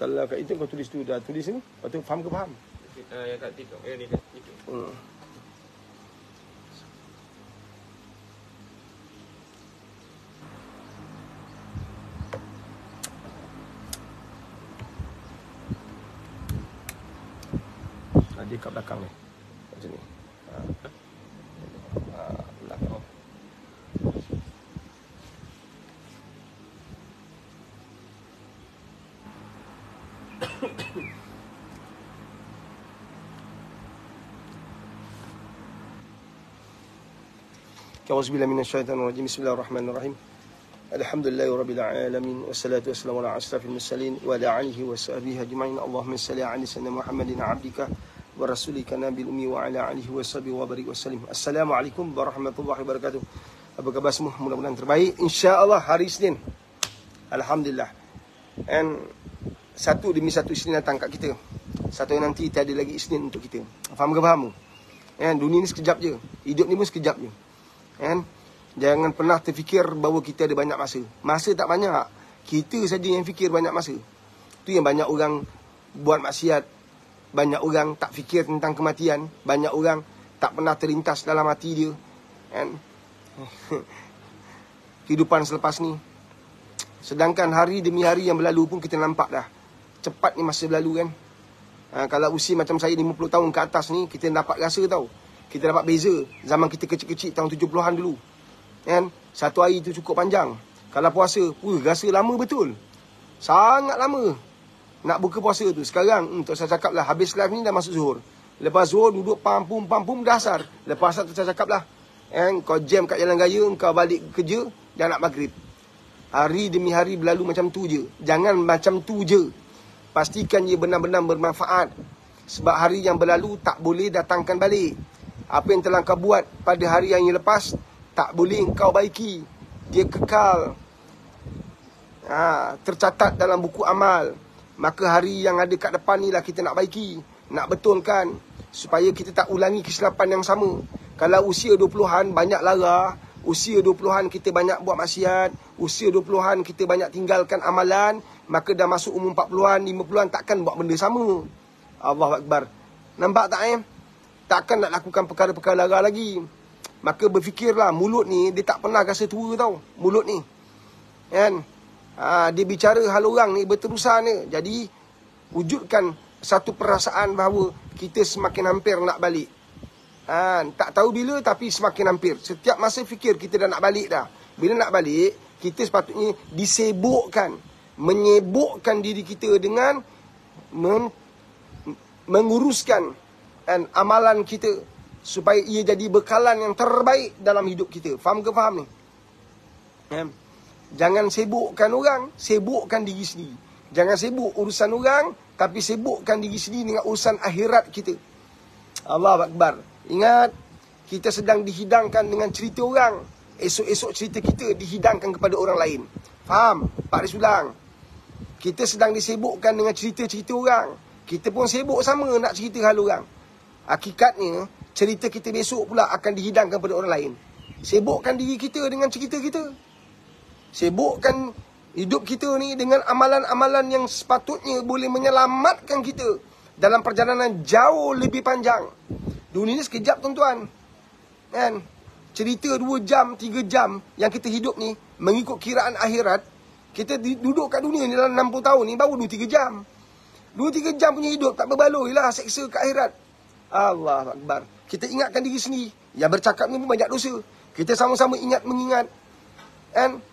Kalau kat itu kau tulis tu, dah tulis ni, lepas tu faham ke faham? Yang kat TikTok, ni kat TikTok. Dia kat belakang ni. Macam ni. Belakang. Auzubillahi minasyaitonir rajim. Bismillahirrahmanirrahim. Alhamdulillahirabbil alamin wassalatu wassalamu ala asrafil mursalin wa ala alihi washabihi ajmain. Allahumma shalli ala sayyidina Muhammadin abdika wa rasulika nabil ummi wa ala alihi washabihi wa barik wasallim. Assalamualaikum warahmatullahi wabarakatuh. Apa khabar semua? Mudah-mudahan terbaik insya-Allah. Hari Isnin. Alhamdulillah. And satu demi satu Isnin datang kat kita. Satu yang nanti tiada lagi Isnin untuk kita. Faham ke faham? And dunia ni sekejap je. Hidup ni pun sekejap je. And jangan pernah terfikir bahawa kita ada banyak masa. Masa tak banyak. Kita saja yang fikir banyak masa. Itu yang banyak orang buat maksiat. Banyak orang tak fikir tentang kematian. Banyak orang tak pernah terlintas dalam hati dia. And kehidupan selepas ni. Sedangkan hari demi hari yang berlalu pun kita nampak dah. Cepat ni masa berlalu kan. Kalau usia macam saya 50 tahun ke atas ni, kita dapat rasa tau. Kita dapat beza zaman kita kecil-kecil tahun 70-an dulu. Kan? Satu hari tu cukup panjang. Kalau puasa, rasa lama betul. Sangat lama nak buka puasa tu. Sekarang, untuk saya cakap lah, habis live ni dah masuk zuhur. Lepas zuhur, duduk pampum, dah asar. Lepas asar tu saya cakap lah. Kau jam kat jalan raya, kau balik kerja, dah nak maghrib. Hari demi hari berlalu macam tu je. Jangan macam tu je. Pastikan ia benar-benar bermanfaat. Sebab hari yang berlalu tak boleh datangkan balik. Apa yang telah kau buat pada hari yang lepas, tak boleh kau baiki. Dia kekal. Tercatat dalam buku amal. Maka hari yang ada kat depan ni lah kita nak baiki. Nak betulkan. Supaya kita tak ulangi kesilapan yang sama. Kalau usia 20-an banyak lara. Usia 20-an kita banyak buat maksiat. Usia 20-an kita banyak tinggalkan amalan. Maka dah masuk umur 40-an, 50-an takkan buat benda sama. Allahu Akbar. Nampak tak Takkan nak lakukan perkara-perkara lara lagi. Maka berfikirlah, mulut ni dia tak pernah rasa tua tau. Mulut ni kan? Dia bicara hal orang ni berterusan ni. Jadi wujudkan satu perasaan bahawa kita semakin hampir nak balik. Tak tahu bila tapi semakin hampir. Setiap masa fikir kita dah nak balik dah. Bila nak balik, kita sepatutnya disibukkan, menyibukkan diri kita dengan menguruskan amalan kita supaya ia jadi bekalan yang terbaik dalam hidup kita. Faham ke faham ni? Jangan sibukkan orang, sibukkan diri sendiri. Jangan sibuk urusan orang, tapi sibukkan diri sendiri dengan urusan akhirat kita. Allahu Akbar. Ingat, kita sedang dihidangkan dengan cerita orang. Esok-esok cerita kita dihidangkan kepada orang lain. Faham? Pak Risulang. Kita sedang disibukkan dengan cerita-cerita orang. Kita pun sibuk sama nak cerita hal orang. Hakikatnya, cerita kita besok pula akan dihidangkan kepada orang lain. Sibukkan diri kita dengan cerita kita. Sibukkan hidup kita ni dengan amalan-amalan yang sepatutnya boleh menyelamatkan kita dalam perjalanan jauh lebih panjang. Dunia ni sekejap tuan-tuan. Kan? Cerita 2 jam, 3 jam yang kita hidup ni, mengikut kiraan akhirat, kita duduk kat dunia ni dalam 60 tahun ni baru 2-3 jam. 2-3 jam punya hidup tak berbaloi lah seksa ke akhirat. Allah Akbar. Kita ingatkan diri sendiri. Yang bercakap ni pun banyak dosa. Kita sama-sama ingat mengingat.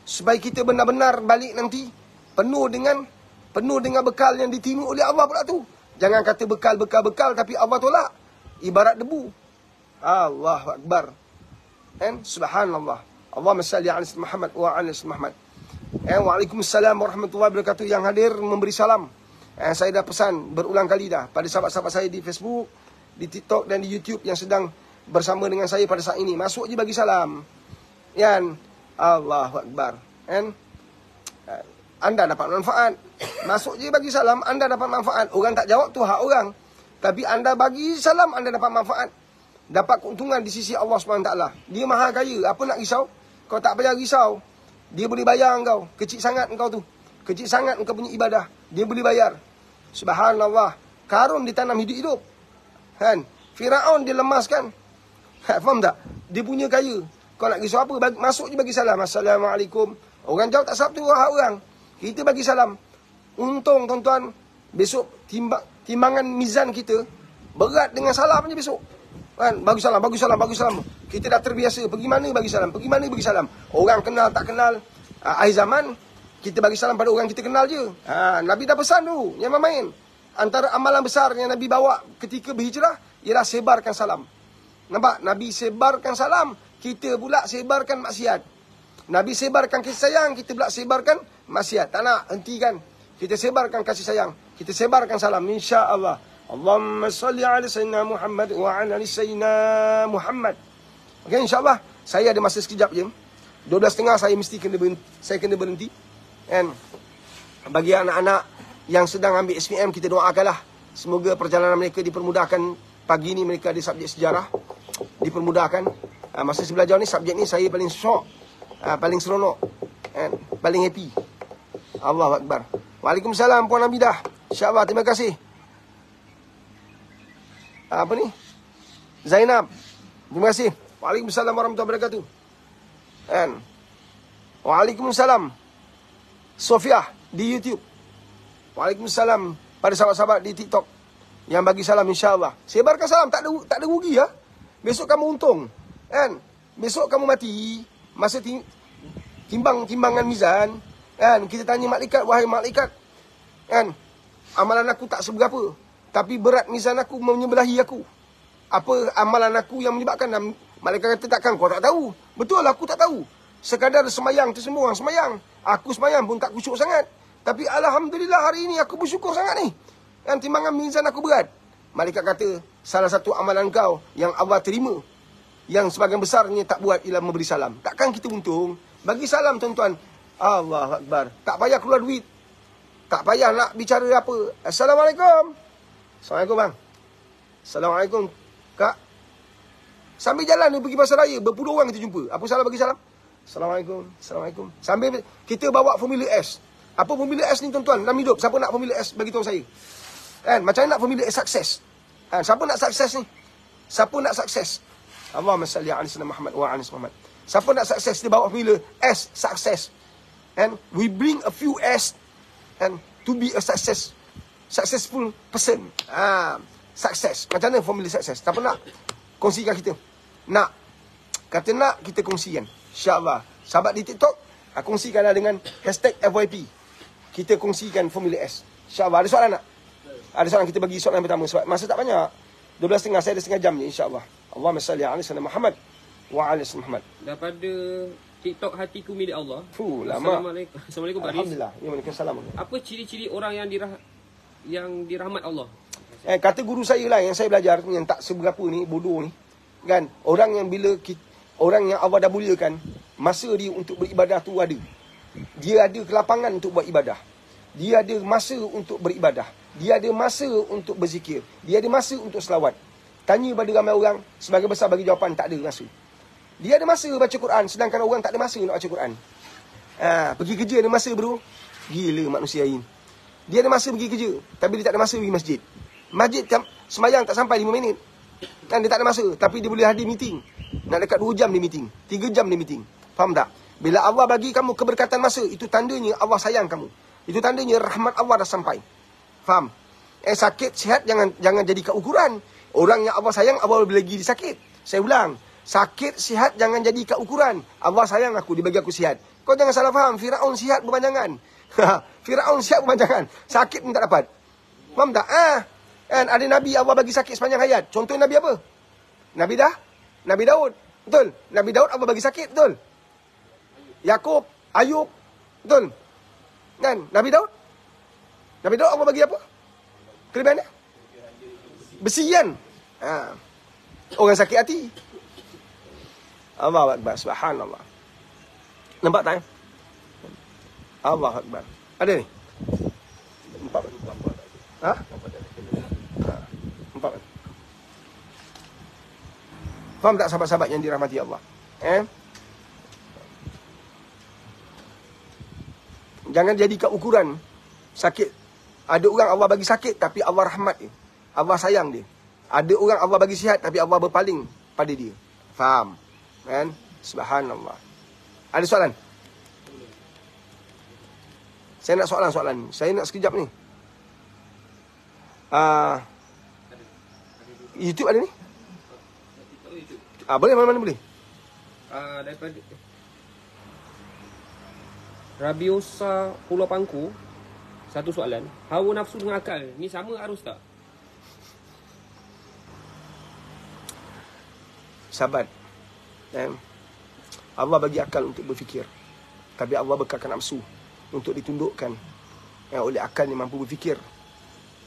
Supaya kita benar-benar balik nanti penuh dengan bekal yang diterima oleh Allah pula tu. Jangan kata bekal tapi Allah tolak. Ibarat debu. Allah Akbar. Subhanallah. Allahumma salli ala Muhammad wa ala Muhammad. Waalaikumsalam warahmatullahi wabarakatuh. Yang hadir memberi salam. Saya dah pesan berulang kali dah pada sahabat-sahabat saya di Facebook, di TikTok dan di YouTube yang sedang bersama dengan saya pada saat ini. Masuk je bagi salam. Allahu Akbar. Anda dapat manfaat. Masuk je bagi salam, anda dapat manfaat. Orang tak jawab tu hak orang. Tapi anda bagi salam, anda dapat manfaat. Dapat keuntungan di sisi Allah SWT. Dia maha kaya. Apa nak risau? Kau tak payah risau. Dia boleh bayar engkau. Kecil sangat engkau tu. Kecil sangat engkau punya ibadah. Dia boleh bayar. Subhanallah. Karun ditanam hidup-hidup. Kan? Firaun dilemaskan. Faham tak? Dia punya kaya. Kau nak risau apa? Masuk je bagi salam. Assalamualaikum. Orang jauh tak sabtu orang. Kita bagi salam. Untung tuan-tuan, besok timbangan mizan kita berat dengan salam je besok. Kan? Bagi salam, bagi salam, bagi salam. Kita dah terbiasa. Pergi mana bagi salam? Pergi mana bagi salam? Orang kenal tak kenal. Akhir zaman, kita bagi salam pada orang kita kenal je. Nabi dah pesan tu. Jangan main. Antara amalan besar yang Nabi bawa ketika berhijrah ialah sebarkan salam. Nampak? Nabi sebarkan salam, kita pula sebarkan maksiat. Nabi sebarkan kasih sayang, kita pula sebarkan maksiat. Tak nak, hentikan. Kita sebarkan kasih sayang, kita sebarkan salam, insya-Allah. Allahumma salli ala sayyidina Muhammad wa ala ali sayyidina Muhammad. Okey, insya-Allah. Saya ada masa sekejap je. 12.30 saya kena berhenti. And bagi anak-anak yang sedang ambil SPM, kita doakanlah semoga perjalanan mereka dipermudahkan. Pagi ni mereka ada subjek sejarah, dipermudahkan. Masa saya belajar ni, subjek ni saya paling syok, paling seronok, and paling happy. Allahu Akbar. Waalaikumsalam Puan Abidah. InsyaAllah, terima kasih. Apa ni? Zainab, terima kasih. Waalaikumsalam warahmatullahi wabarakatuh. And Waalaikumsalam Sofia di YouTube. Waalaikumsalam pada sahabat-sahabat di TikTok yang bagi salam, insya-Allah. Sebarkan salam, tak ada rugi ya. Besok kamu untung. Kan? Besok kamu mati masa timbangan mizan, kan? Kita tanya malaikat, wahai malaikat, kan? Amalan aku tak seberapa, tapi berat mizan aku menyebelahi aku. Apa amalan aku yang menyebabkan? Malaikat kata, takkan kau tak tahu? Betul, aku tak tahu. Sekadar semayang tu semua orang semayang. Aku semayang pun tak khusyuk sangat. Tapi alhamdulillah hari ini aku bersyukur sangat ni. Kan timbangan mizan aku berat. Malaikat kata, salah satu amalan kau yang Allah terima, yang sebagian besarnya tak buat ialah memberi salam. Takkan kita untung? Bagi salam tuan-tuan. Allahu Akbar. Tak payah keluar duit. Tak payah nak bicara apa. Assalamualaikum. Assalamualaikum bang. Assalamualaikum kak. Sambil jalan ni pergi pasar raya, berpuluh orang kita jumpa. Apa salah bagi salam? Assalamualaikum. Assalamualaikum. Sambil kita bawa formula S. Apa formula S ni tuan-tuan? Dalam hidup, siapa nak formula S? Bagi tahu saya. Kan? Macam mana nak formula S sukses? Kan? Siapa nak sukses ni? Siapa nak sukses? Allahumma salli ala sayyidina Muhammad wa ala Muhammad. Siapa nak sukses? Dia bawa formula S, sukses. And we bring a few S and to be a successful person. Sukses. Macam mana formula sukses? Siapa nak kongsikan kita? Nak. Kata nak, kita kongsikan. InsyaAllah. Sahabat di TikTok, kongsikanlah dengan hashtag FYP. Kita kongsikan formula S. InsyaAllah. Ada soalan tak? Ada soalan, kita bagi soalan pertama. Sebab masa tak banyak. 12.30, saya ada setengah jam je, insyaAllah. Allahumma salli ala sayyidina Muhammad wa ala sayyidina Muhammad. Daripada TikTok hatiku milik Allah. Lama. Assalamualaikum Pak Riz. Alhamdulillah. Waalaikumsalam. Apa ciri-ciri orang yang dirahmat Allah? Kata guru saya lah yang saya belajar, yang tak seberapa ni, bodoh ni. Kan? Orang yang orang yang Allah dah muliakan, masa dia untuk beribadah tu ada. Dia ada kelapangan untuk buat ibadah. Dia ada masa untuk beribadah. Dia ada masa untuk berzikir. Dia ada masa untuk selawat. Tanya pada ramai orang, sebagai besar bagi jawapan, tak ada masa. Dia ada masa baca Quran, sedangkan orang tak ada masa nak baca Quran. Pergi kerja ada masa bro. Gila manusia ini. Dia ada masa pergi kerja, tapi dia tak ada masa pergi masjid. Masjid semayang tak sampai 5 minit. Kan dia tak ada masa, tapi dia boleh hadir meeting. Nak dekat 2 jam dia meeting, 3 jam dia meeting. Faham tak? Bila Allah bagi kamu keberkatan masa, itu tandanya Allah sayang kamu. Itu tandanya rahmat Allah dah sampai. Faham? Sakit, sihat jangan jadikan ukuran. Orang yang Allah sayang, Allah boleh bagi dia sakit. Saya ulang. Sakit, sihat jangan jadikan ukuran. Allah sayang aku, dia bagi aku sihat. Kau jangan salah faham. Firaun sihat berpanjangan. Firaun sihat berpanjangan. Sakit pun tak dapat. Faham tak? Kan ada Nabi Allah bagi sakit sepanjang hayat. Contohnya Nabi apa? Nabi Daud. Betul? Nabi Daud Allah bagi sakit. Betul? Yakub, Ayub. Betul? Kan? Nabi Daud Allah bagi apa? Kelebihannya? Besian. Orang sakit hati. Allahu Akbar. Subhanallah. Nampak tak? Allahu Akbar. Ada ni? 4. Ha? 4. Faham tak sahabat-sahabat yang dirahmati Allah? Jangan jadikan ukuran sakit Ada orang Allah bagi sakit tapi Allah rahmat dia. Allah sayang dia. Ada orang Allah bagi sihat tapi Allah berpaling pada dia. Faham? Kan? Subhanallah. Ada soalan? Saya nak soalan-soalan. Saya nak sekejap ni. YouTube ada ni? Boleh, mana-mana boleh. Daripada Rabiosa Pulau Pangku, satu soalan. Hawa nafsu dengan akal ni sama arus tak? Sahabat, Allah bagi akal untuk berfikir, tapi Allah bekalkan nafsu untuk ditundukkan oleh akal yang mampu berfikir,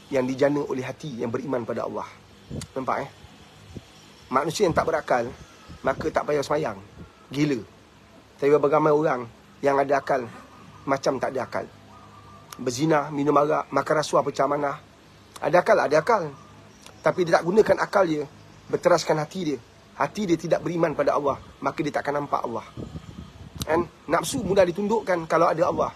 yang dijana oleh hati yang beriman pada Allah. Nampak Manusia yang tak berakal, maka tak payah semayang. Gila. Tapi beramai orang yang ada akal macam tak ada akal. Berzina, minum arak, makan rasuah, pecah amanah. Ada akal. Tapi dia tak gunakan akal dia, berteraskan hati dia. Hati dia tidak beriman pada Allah, maka dia takkan nampak Allah. Nafsu mudah ditundukkan kalau ada Allah.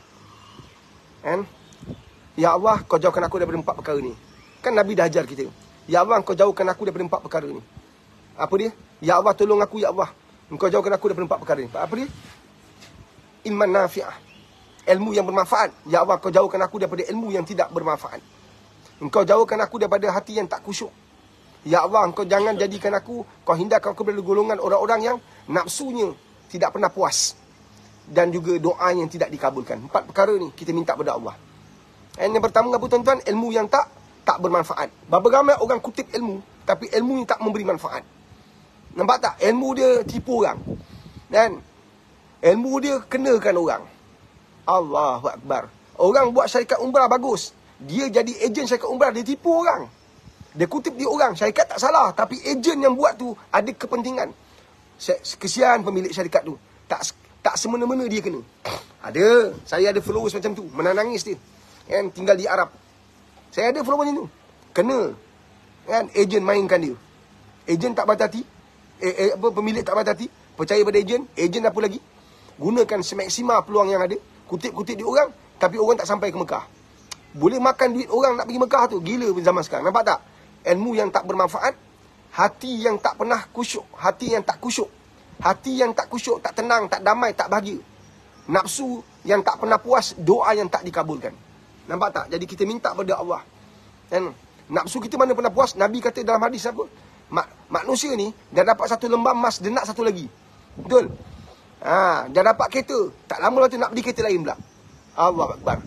Ya Allah, kau jauhkan aku daripada 4 perkara ni. Kan Nabi dah ajar kita. Ya Allah, kau jauhkan aku daripada 4 perkara ni. Apa dia? Ya Allah, tolong aku, ya Allah. Engkau jauhkan aku daripada 4 perkara ni. Apa dia? Ilman nafi'ah. Ilmu yang bermanfaat. Ya Allah, kau jauhkan aku daripada ilmu yang tidak bermanfaat. Engkau jauhkan aku daripada hati yang tak khusyuk. Ya Allah, engkau jangan jadikan aku, kau hindarkan aku dari golongan orang-orang yang nafsunya tidak pernah puas. Dan juga doa yang tidak dikabulkan. 4 perkara ni kita minta pada Allah. Yang pertama apa tuan-tuan? Ilmu yang tak bermanfaat. Berapa ramai orang kutip ilmu, tapi ilmu yang tak memberi manfaat. Nampak tak? Ilmu dia tipu orang. Dan ilmu dia kenakan orang. Allahu Akbar. Orang buat syarikat umrah bagus. Dia jadi ejen syarikat umrah, dia tipu orang. Dia kutip di orang. Syarikat tak salah, tapi ejen yang buat tu ada kepentingan. Kesian pemilik syarikat tu. Tak semena-mena dia kena. Saya ada followers macam tu. Menangis dia. Tinggal di Arab. Saya ada followers macam tu. Kena. Ejen mainkan dia. Ejen tak berhati. Pemilik tak berhati. Percaya pada ejen. Ejen apa lagi? Gunakan semaksima peluang yang ada. Kutip-kutip di orang. Tapi orang tak sampai ke Mekah. Boleh makan duit orang nak pergi Mekah tu. Gila zaman sekarang. Nampak tak? Ilmu yang tak bermanfaat. Hati yang tak pernah khusyuk. Hati yang tak khusyuk. Hati yang tak khusyuk, tak tenang, tak damai, tak bahagia. Nafsu yang tak pernah puas. Doa yang tak dikabulkan. Nampak tak? Jadi kita minta pada Allah. Nafsu kita mana pernah puas. Nabi kata dalam hadis apa? Manusia ni dah dapat 1 lembar emas, dia nak 1 lagi. Betul? Dah dapat kereta, tak lama lagi nak beli kereta lain pula. Allah Akbar.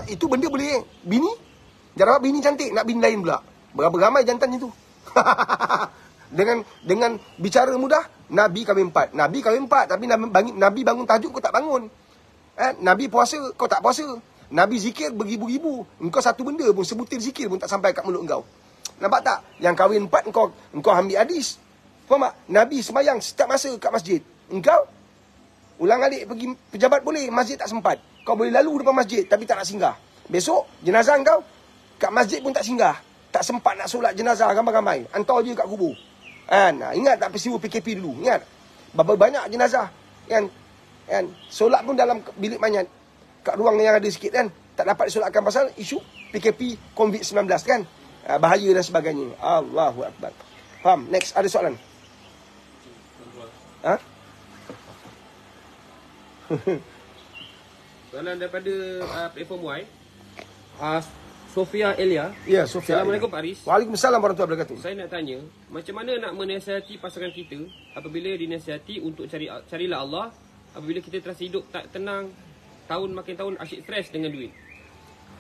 Itu benda boleh. Bini dah dapat bini cantik, nak bini lain pula. Berapa ramai jantan itu? Dengan bicara mudah, Nabi kahwin 4. Nabi kahwin 4, tapi Nabi bangun tahajud, kau tak bangun. Nabi puasa, kau tak puasa. Nabi zikir beribu-ribu. Engkau satu benda pun, sebutir zikir pun tak sampai kat mulut engkau. Nampak tak? Yang kahwin 4 engkau ambil hadis. Faham tak? Nabi sembahyang setiap masa kat masjid. Engkau ulang alik pergi pejabat boleh, masjid tak sempat. Kau boleh lalu depan masjid tapi tak nak singgah. Besok jenazah engkau kat masjid pun tak singgah. Tak sempat nak solat jenazah ramai-ramai. Hantar je kat kubur. Ingat tak peristiwa PKP dulu? Ingat? Berapa banyak jenazah yang solat pun dalam bilik mayat. Kat ruang yang ada sikit kan. Tak dapat disolatkan pasal isu PKP COVID-19 kan. Bahaya dan sebagainya. Allahu Akbar. Faham? Next, ada soalan? Soalan daripada platform Y. Sofia Elia. Ya, Sofia. Assalamualaikum Pak Aris. Waalaikumsalam warahmatullahi wabarakatuh. Saya nak tanya, macam mana nak menasihati pasangan kita apabila dinasihati untuk carilah Allah, apabila kita terasa hidup tak tenang, makin tahun asyik stres dengan duit.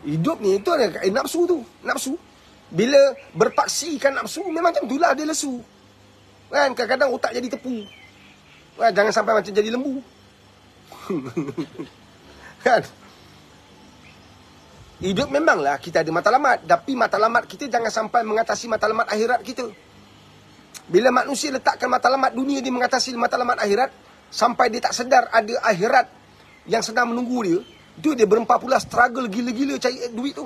Hidup ni itu ada nafsu tu. Nafsu. Bila berpaksikan nafsu, memang macam itulah dia lesu. Kan, kadang-kadang otak jadi tepu. Kan, jangan sampai macam jadi lembu. Kan? Hidup memanglah kita ada matlamat, tapi matlamat kita jangan sampai mengatasi matlamat akhirat kita. Bila manusia letakkan matlamat dunia dia mengatasi matlamat akhirat, sampai dia tak sedar ada akhirat yang sedang menunggu dia, tu dia berempah pula struggle gila-gila cari duit tu.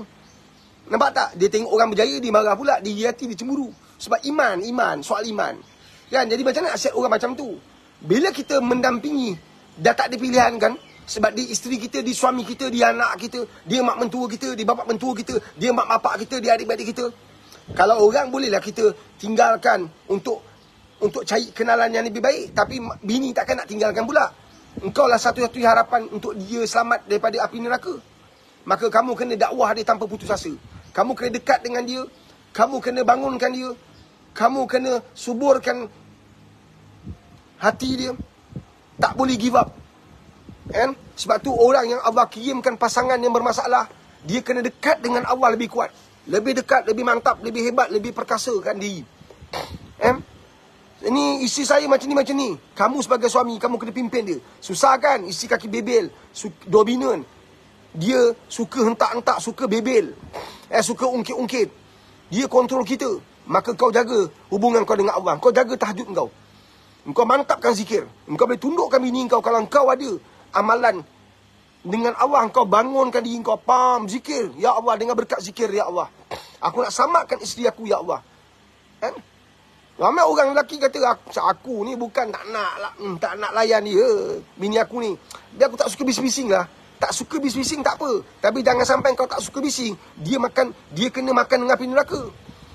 Nampak tak? Dia tengok orang berjaya, dia marah pula, dia hati, dia cemburu. Sebab iman, soal iman. Kan? Jadi macam mana nasihat orang macam tu? Bila kita mendampingi, dah tak ada pilihan kan? Sebab dia isteri kita, dia suami kita, dia anak kita, dia mak mentua kita, dia bapak mentua kita, dia mak bapak kita, dia adik-adik kita. Kalau orang bolehlah kita tinggalkan untuk cari kenalan yang lebih baik. Tapi bini takkan nak tinggalkan pula. Engkau lah satu-satunya harapan untuk dia selamat daripada api neraka. Maka kamu kena dakwah dia tanpa putus asa. Kamu kena dekat dengan dia. Kamu kena bangunkan dia. Kamu kena suburkan hati dia. Tak boleh give up. Kan? Sebab tu orang yang Allah kirimkan pasangan yang bermasalah, dia kena dekat dengan Allah lebih kuat. Lebih dekat, lebih mantap, lebih hebat, lebih perkasakan diri. Ini isteri saya macam ni. Kamu sebagai suami, kamu kena pimpin dia. Susah kan? Isteri kaki bebel, dominan. Dia suka hentak-hentak, suka bebel. Suka ungkit-ungkit. Dia kontrol kita. Maka kau jaga hubungan kau dengan Allah. Kau jaga tahajud kau. Engkau mantapkan zikir. Engkau boleh tundukkan bini kau kalau engkau ada amalan dengan Allah. Engkau bangunkan diri engkau. Pam, zikir. Ya Allah, dengan berkat zikir, Ya Allah. Aku nak selamatkan isteri aku, Ya Allah. Kan? Ramai orang lelaki kata, aku ni bukan tak nak layan dia, bini aku ni. Dia aku tak suka bising-bising lah. Tak suka bising-bising tak apa. Tapi jangan sampai kau tak suka bising, dia kena makan dengan api neraka.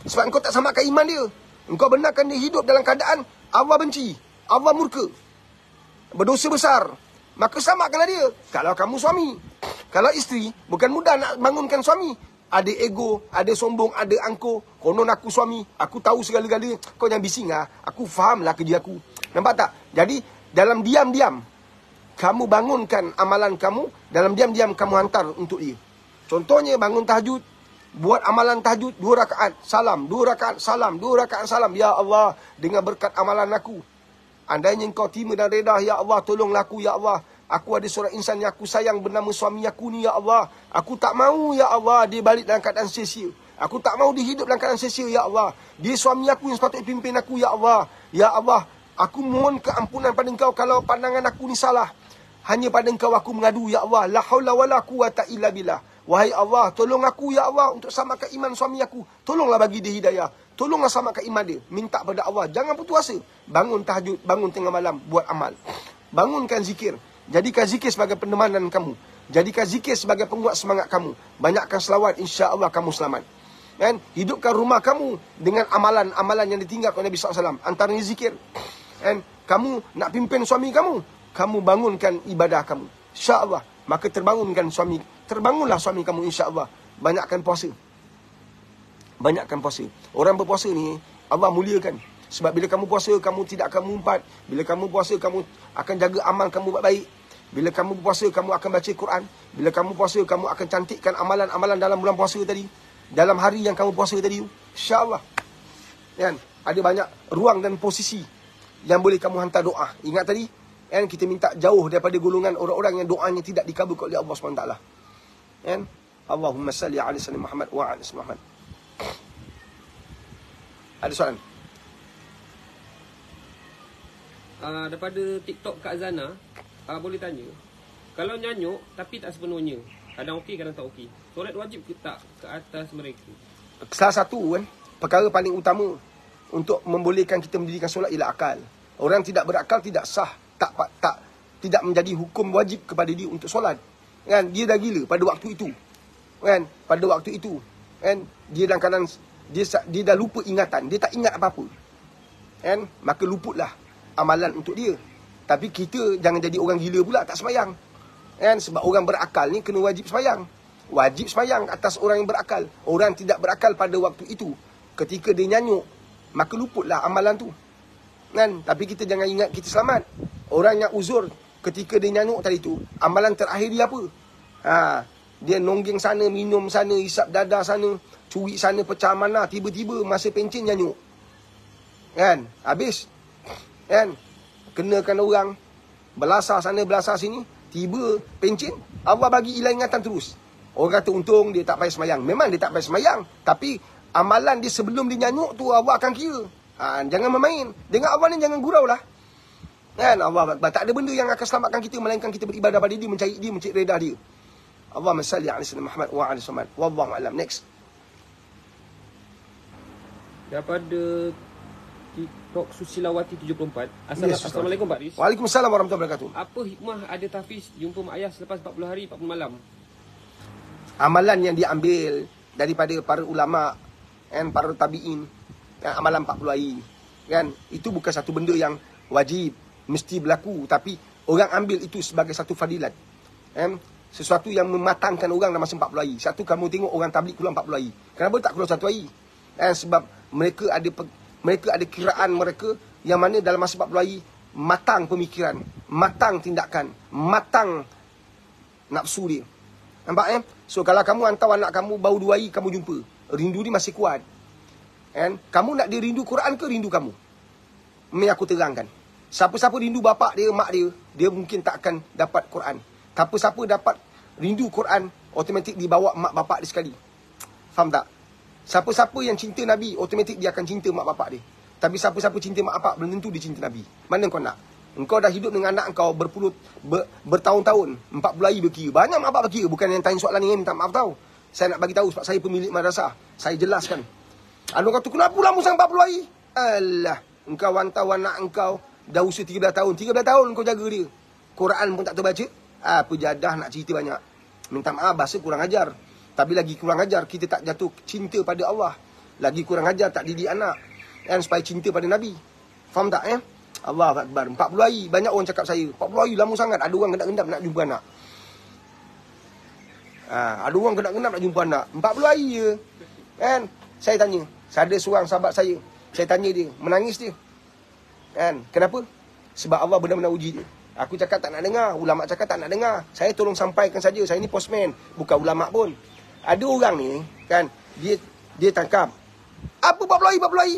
Sebab kau tak samakan iman dia. Engkau benarkan dia hidup dalam keadaan Allah benci, Allah murka, berdosa besar. Maka samakanlah dia. Kalau kamu suami, kalau isteri, bukan mudah nak bangunkan suami. Ada ego, ada sombong, ada angkuh. Konon aku suami, aku tahu segala-galanya. Kau jangan bising lah. Aku fahamlah kerja aku. Nampak tak? Jadi, dalam diam-diam, kamu bangunkan amalan kamu. Dalam diam-diam, kamu hantar untuk dia. Contohnya, bangun tahajud. Buat amalan tahajud 2 rakaat. Salam. 2 rakaat salam. 2 rakaat salam. Ya Allah, dengan berkat amalan aku. Andainya kau terima dan reda, Ya Allah, tolonglah aku, Ya Allah. Aku ada seorang insan yang aku sayang bernama suami aku ni, Ya Allah. Aku tak mahu, Ya Allah, dia balik dalam keadaan sia-sia. Aku tak mahu dia hidup dalam keadaan sia-sia, Ya Allah. Dia suami aku yang sepatutnya pimpin aku, Ya Allah. Ya Allah, aku mohon keampunan pada engkau kalau pandangan aku ni salah. Hanya pada engkau aku mengadu, Ya Allah. La haula wa la quwata illa billah. Wahai Allah, tolong aku, Ya Allah, untuk samakan iman suami aku. Tolonglah bagi dia hidayah. Tolonglah samakan iman dia. Minta pada Allah. Jangan putus asa. Bangun tahajud, bangun tengah malam, buat amal. Bangunkan zikir. Jadikan zikir sebagai penemanan kamu. Jadikan zikir sebagai penguat semangat kamu. Banyakkan selawat, insya-Allah kamu selamat. Kan? Hidupkan rumah kamu dengan amalan-amalan yang ditinggalkan oleh Nabi SAW. Antaranya zikir. Kan? Kamu nak pimpin suami kamu, kamu bangunkan ibadah kamu. Insya-Allah. Maka terbangunlah suami kamu, insya-Allah. Banyakkan puasa. Banyakkan puasa. Orang berpuasa ni Allah muliakan. Sebab bila kamu puasa, kamu tidak akan mengumpat. Bila kamu puasa, kamu akan jaga amal kamu baik-baik. Bila kamu puasa, kamu akan baca Quran. Bila kamu puasa, kamu akan cantikkan amalan-amalan dalam bulan puasa tadi. Dalam hari yang kamu puasa tadi. InsyaAllah. Kan? Ada banyak ruang dan posisi yang boleh kamu hantar doa. Ingat tadi, kan? Kita minta jauh daripada golongan orang-orang yang doanya tidak dikabulkan oleh Allah SWT. Kan? Allahumma salli ala sayyidina Muhammad wa ala sayyidina Muhammad. Ada soalan? Daripada TikTok Kak Zana, boleh tanya, kalau nyanyuk tapi tak sepenuhnya, kadang okey, kadang tak okey, solat wajib ke tak ke atas mereka? Salah satu kan, perkara paling utama untuk membolehkan kita mendirikan solat ialah akal. Orang tidak berakal tidak sah, tidak menjadi hukum wajib kepada dia untuk solat. Kan? Dia dah gila pada waktu itu. Kan? Pada waktu itu, kan? Dia dalam keadaan dia dah lupa ingatan, dia tak ingat apa-apa. Kan? Maka luputlah amalan untuk dia. Tapi kita jangan jadi orang gila pula tak sembahyang. Kan? Sebab orang berakal ni kena wajib sembahyang. Wajib sembahyang atas orang yang berakal. Orang tidak berakal pada waktu itu, ketika dia nyanyuk, maka luputlah amalan tu. Kan? Tapi kita jangan ingat kita selamat. Orang yang uzur ketika dia nyanyuk tadi tu, amalan terakhir dia apa? Dia nonggeng sana, minum sana, isap dada sana, curi sana, pecah mana, tiba-tiba masa pencen nyanyuk. Kan? Habis. Kan? Kenakan orang, belasah sana, belasah sini, tiba pencen, Allah bagi hilang ingatan terus. Orang kata untung dia tak payah semayang. Memang dia tak payah semayang, tapi amalan dia sebelum dia nyanyuk tu Allah akan kira. Jangan bermain. Dengan Allah ni jangan gurau lah. Kan? Allah Akbar. Tak ada benda yang akan selamatkan kita melainkan kita beribadah pada dia, mencari redha dia. Allahumma salli ala sayyidina Muhammad wa ala Muhammad. Wallahu a'lam. Next. Daripada Tok Susilawati 74. Yes, Assalamualaikum Pak Riz. Waalaikumsalam warahmatullahi wabarakatuh. Apa hikmah ada tahfiz jumpa mak ayah selepas 40 hari 40 malam? Amalan yang diambil daripada para ulama kan, para tabi'in, kan, amalan 40 hari kan, itu bukan satu benda yang wajib mesti berlaku, tapi orang ambil itu sebagai satu fadilat kan, sesuatu yang mematangkan orang dalam masa 40 hari. Satu, kamu tengok orang tabligh keluar 40 hari, kenapa tak keluar satu hari kan? Sebab mereka ada kiraan mereka yang mana dalam masa 40 hari matang pemikiran, matang tindakan, matang nafsu dia. Nampak So kalau kamu hantar anak kamu baru 2 hari kamu jumpa, rindu ni masih kuat kan? Kamu nak dia rindu Quran ke rindu kamu? Mari aku terangkan. Siapa-siapa rindu bapak dia, mak dia, dia mungkin tak akan dapat Quran. Tapi siapa dapat rindu Quran, automatik dibawa mak bapak dia sekali. Faham tak? Siapa-siapa yang cinta Nabi, automatik dia akan cinta mak bapak dia. Tapi siapa-siapa cinta mak bapak, belum tentu dia cinta Nabi. Mana kau nak? Engkau dah hidup dengan anak engkau bertahun-tahun, 40 hari berkira. Banyak mak bapak berkira. Bukan yang tanya soalan ni, minta maaf tahu. Saya nak bagi tahu sebab saya pemilik madrasah. Saya jelaskan. Anu kata, kenapa lama sangat 40 hari? Alah, engkau hantar anak engkau dah usia 13 tahun. 13 tahun kau jaga dia. Quran pun tak terbaca. Apa jadah nak cerita banyak. Minta maaf, bahasa kurang ajar. Tapi lagi kurang ajar, kita tak jatuh cinta pada Allah. Lagi kurang ajar, tak didik anak. Dan supaya cinta pada Nabi. Faham tak Allah Akbar. 40 hari. Banyak orang cakap saya, 40 hari lama sangat. Ada orang genap-genap nak jumpa anak. Ada orang genap-genap nak jumpa anak. 40 hari je. Kan? Saya tanya. Ada seorang sahabat saya tanya dia. Menangis dia. Kan? Kenapa? Sebab Allah benar-benar uji dia. Aku cakap tak nak dengar. Ulama' cakap tak nak dengar. Saya tolong sampaikan saja. Saya ni postman. Bukan ulama' pun. Ada orang ni. Kan? Dia tangkap. Apa 40 hari?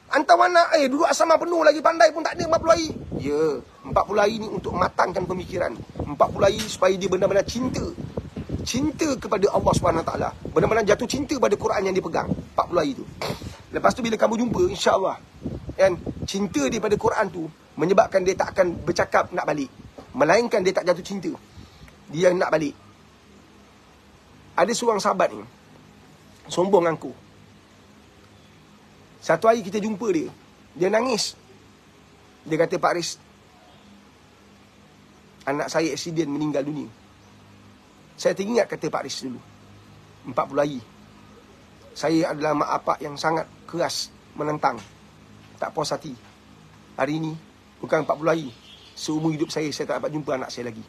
Hantar anak, duduk asrama penuh lagi, pandai pun tak ada 40 hari. Ya, 40 hari ni untuk matangkan pemikiran. 40 hari supaya dia benar-benar cinta. Cinta kepada Allah SWT. Benar-benar jatuh cinta pada Quran yang dia pegang. 40 hari tu. Lepas tu bila kamu jumpa, insyaAllah, kan, cinta dia pada Quran tu menyebabkan dia tak akan bercakap nak balik. Melainkan dia tak jatuh cinta. Dia nak balik. Ada seorang sahabat ni, sombong aku. Satu hari kita jumpa dia. Dia nangis. Dia kata, Pak Riz, anak saya aksiden meninggal dunia. Saya teringat kata Pak Riz dulu. 40 hari. Saya adalah mak apak yang sangat keras, menentang. Tak puas hati. Hari ini, bukan 40 hari. Seumur hidup saya tak dapat jumpa anak saya lagi.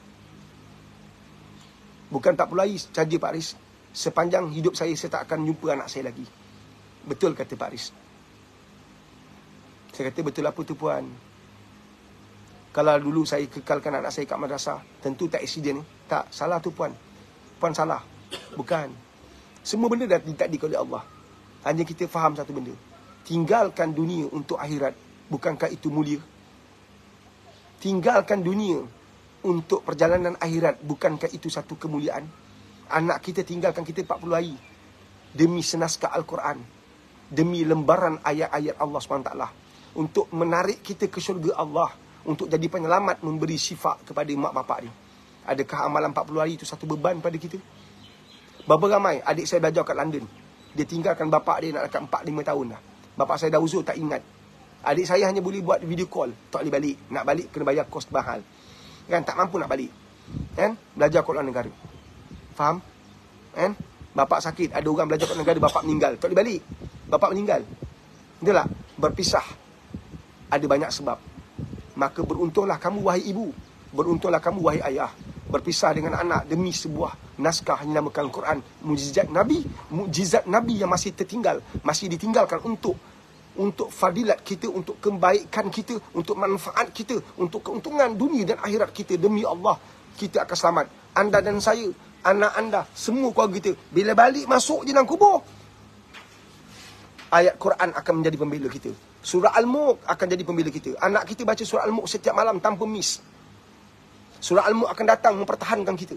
Bukan 40 hari saja Pak Riz. Sepanjang hidup saya tak akan jumpa anak saya lagi. Betul kata Pak Riz. Saya kata, betul apa tu puan? Kalau dulu saya kekalkan anak saya kat madrasah, tentu tak aksiden ni. Tak, salah tu puan. Puan salah. Bukan. Semua benda dah ditakdir oleh Allah. Hanya kita faham satu benda. Tinggalkan dunia untuk akhirat. Bukankah itu mulia? Tinggalkan dunia untuk perjalanan akhirat. Bukankah itu satu kemuliaan? Anak kita tinggalkan kita 40 hari. Demi senaskah Al-Quran. Demi lembaran ayat-ayat Allah SWT. Untuk menarik kita ke syurga Allah. Untuk jadi penyelamat, memberi syifa kepada mak bapak dia. Adakah amalan 40 hari itu satu beban pada kita? Berapa ramai adik saya belajar kat London. Dia tinggalkan bapak dia nak dekat 4-5 tahun dah. Bapak saya dah uzur, tak ingat. Adik saya hanya boleh buat video call. Tak boleh balik. Nak balik kena bayar kos mahal. Kan? Tak mampu nak balik. Kan? Belajar kat luar negara. Faham? Kan? Bapak sakit. Ada orang belajar kat negara, bapak meninggal. Tak boleh balik. Bapak meninggal. Itulah. Berpisah. Ada banyak sebab. Maka beruntunglah kamu wahai ibu. Beruntunglah kamu wahai ayah. Berpisah dengan anak demi sebuah naskah yang dinamakan Quran. Mukjizat Nabi. Mukjizat Nabi yang masih tertinggal. Masih ditinggalkan untuk fadilat kita, untuk kebaikan kita, untuk manfaat kita, untuk keuntungan dunia dan akhirat kita. Demi Allah, kita akan selamat. Anda dan saya, anak anda, semua keluarga kita, bila balik masuk je dalam kubur, ayat Quran akan menjadi pembela kita. Surah Al-Mulk akan jadi pembela kita. Anak kita baca surah Al-Mulk setiap malam tanpa miss. Surah Al-Mulk akan datang mempertahankan kita.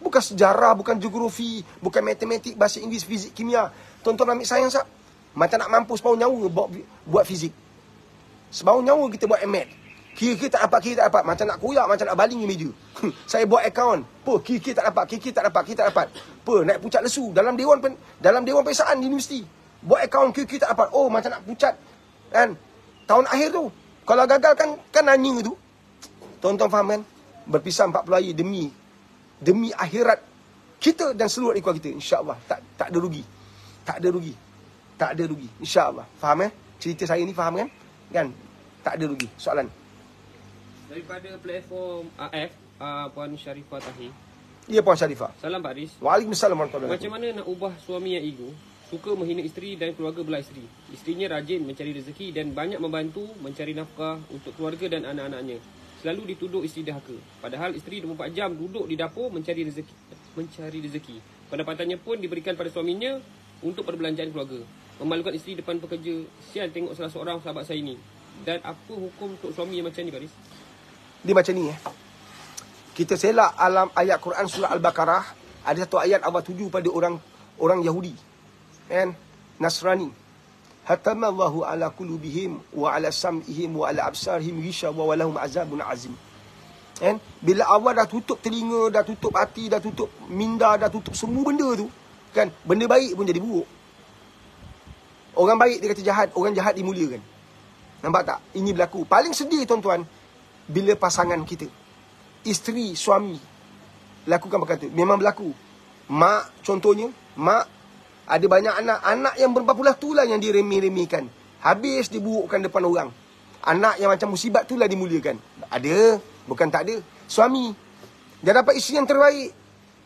Bukan sejarah, bukan geografi, bukan matematik, bahasa Inggeris, fizik, kimia. Tuan-tuan ambil sains tak? Macam nak mampu separuh nyawa buat fizik. Separuh nyawa kita buat MAT. Kira-kira tak dapat. Macam nak koyak, macam nak baling meja. Saya buat akaun. Kira-kira tak dapat. Naik pucat lesu. Dalam dewan pesaan di universiti. Buat akaun kira-kira tak dapat. Oh, macam nak pucat. Kan? tahun akhir tu. Kalau gagal kan nanya tu. Tuan-tuan faham kan? Berpisah 40 hari demi akhirat kita dan seluruh ekor kita. InsyaAllah. Tak ada rugi. Tak ada rugi. InsyaAllah. Faham cerita saya ni faham kan? Kan? Tak ada rugi. Soalan. Daripada platform AF, Puan Sharifah Tahir. Ya, Puan Sharifah. Salam Pak Haris. Waalaikumsalam warahmatullahi wabarakatuh. Macam mana nak ubah suami yang ego, suka menghina isteri dan keluarga belah isteri. Isterinya rajin mencari rezeki dan banyak membantu mencari nafkah untuk keluarga dan anak-anaknya. Selalu dituduh isteri dahaka. Padahal isteri 24 jam duduk di dapur mencari rezeki. Pendapatannya pun diberikan pada suaminya untuk perbelanjaan keluarga. Memalukan isteri depan pekerja. Sian tengok salah seorang sahabat saya ini. Dan apa hukum untuk suami yang macam ni, Baris? Dia macam ni Kita selak alam ayat Quran surah Al-Baqarah. Ada satu ayat Allah tuju pada orang Yahudi. Kan? Nasrani. Hatamallahu ala qulubihim wa ala sam'ihim wa ala absarihim ghishawa wa lahum azabun azim. Kan? Bila Allah dah tutup telinga, dah tutup hati, dah tutup minda, dah tutup semua benda tu, kan? Benda baik pun jadi buruk. Orang baik dia kata jahat, orang jahat dimuliakan. Nampak tak? Ini berlaku. Paling sedih tuan-tuan bila pasangan kita, isteri, suami lakukan perkara tu. Memang berlaku. Mak contohnya, mak ada banyak anak yang berpapulah tu lah yang diremeh-remehkan. Habis diburukkan depan orang. Anak yang macam musibat tu lah dimuliakan. Ada, bukan tak ada. Suami, dia dapat isteri yang terbaik.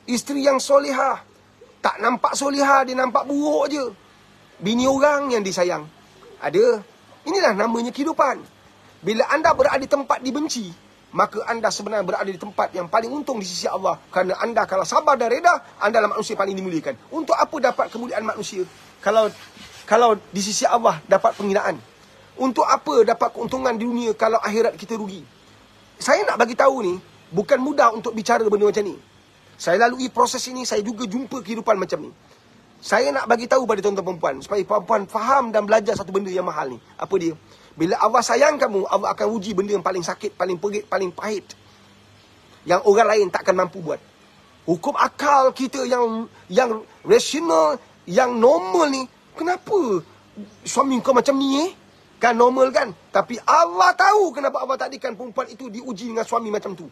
Isteri yang solehah. Tak nampak solehah, dia nampak buruk je. Bini orang yang disayang. Ada. Inilah namanya kehidupan. Bila anda berada di tempat dibenci, maka anda sebenarnya berada di tempat yang paling untung di sisi Allah. Kerana anda kalau sabar dan reda, anda adalah manusia paling dimuliakan. Untuk apa dapat kemuliaan manusia kalau di sisi Allah dapat penghinaan? Untuk apa dapat keuntungan di dunia kalau akhirat kita rugi? Saya nak bagi tahu ni, bukan mudah untuk bicara benda macam ni. Saya lalui proses ini, saya juga jumpa kehidupan macam ni. Saya nak bagi tahu pada tuan-tuan perempuan, supaya perempuan faham dan belajar satu benda yang mahal ni. Apa dia? Bila Allah sayang kamu, Allah akan uji benda yang paling sakit, paling perit, paling pahit. Yang orang lain takkan mampu buat. Hukum akal kita yang rasional, yang normal ni, kenapa suami kau macam ni Kan normal kan? Tapi Allah tahu kenapa Allah takdirkan perempuan itu diuji dengan suami macam tu.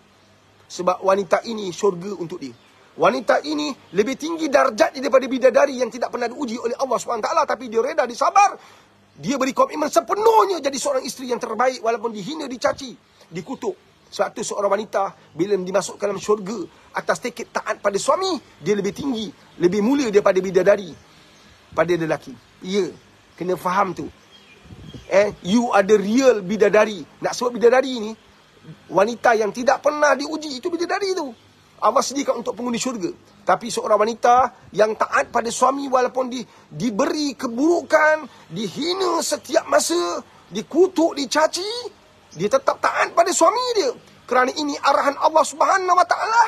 Sebab wanita ini syurga untuk dia. Wanita ini lebih tinggi darjat daripada bidadari yang tidak pernah diuji oleh Allah SWT. Tapi dia reda, dia sabar. Dia beri komitmen sepenuhnya jadi seorang isteri yang terbaik. Walaupun dihina, dicaci, dikutuk. Sebab tu seorang wanita bila dimasukkan dalam syurga atas tiket taat pada suami, dia lebih tinggi, lebih mulia daripada bidadari pada lelaki. Ya, kena faham tu. You ada real bidadari. Nak sebut bidadari ni, wanita yang tidak pernah diuji, itu bidadari tu. Allah sediakan untuk penghuni syurga. Tapi seorang wanita yang taat pada suami walaupun diberi keburukan, dihina setiap masa, dikutuk, dicaci, dia tetap taat pada suami dia. Kerana ini arahan Allah Subhanahu Wa Taala,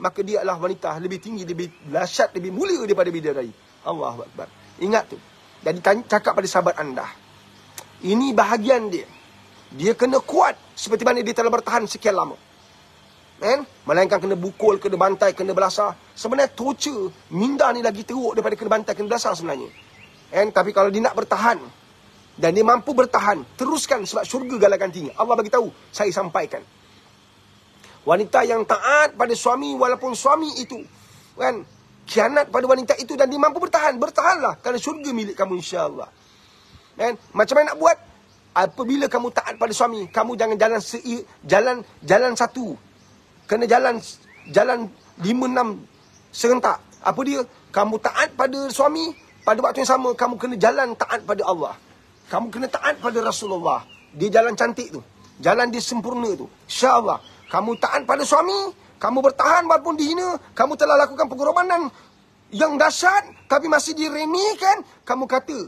maka dia adalah wanita lebih tinggi, lebih dahsyat, lebih mulia daripada bidadari. Allahu Akbar. Ingat tu. Jadi cakap pada sahabat anda, ini bahagian dia. Dia kena kuat seperti mana dia telah bertahan sekian lama. Melainkan kena bukul, kena bantai, kena belasah. Sebenarnya torture, minda ni lagi teruk daripada kena bantai, kena belasah sebenarnya. Tapi kalau dia nak bertahan, dan dia mampu bertahan, teruskan sebab syurga galakan tinggi. Allah bagi tahu, saya sampaikan. Wanita yang taat pada suami walaupun suami itu khianat pada wanita itu dan dia mampu bertahan, bertahanlah kerana syurga milik kamu insya-Allah. Macam mana nak buat? Apabila kamu taat pada suami, kamu jangan jalan satu. Kena jalan 5-6 serentak. Apa dia? Kamu taat pada suami, pada waktu yang sama kamu kena jalan taat pada Allah. Kamu kena taat pada Rasulullah. Dia jalan cantik tu. Jalan dia sempurna tu. InsyaAllah. Kamu taat pada suami, kamu bertahan walaupun dihina, kamu telah lakukan pengorbanan yang dahsyat, tapi masih diremehkan, kamu kata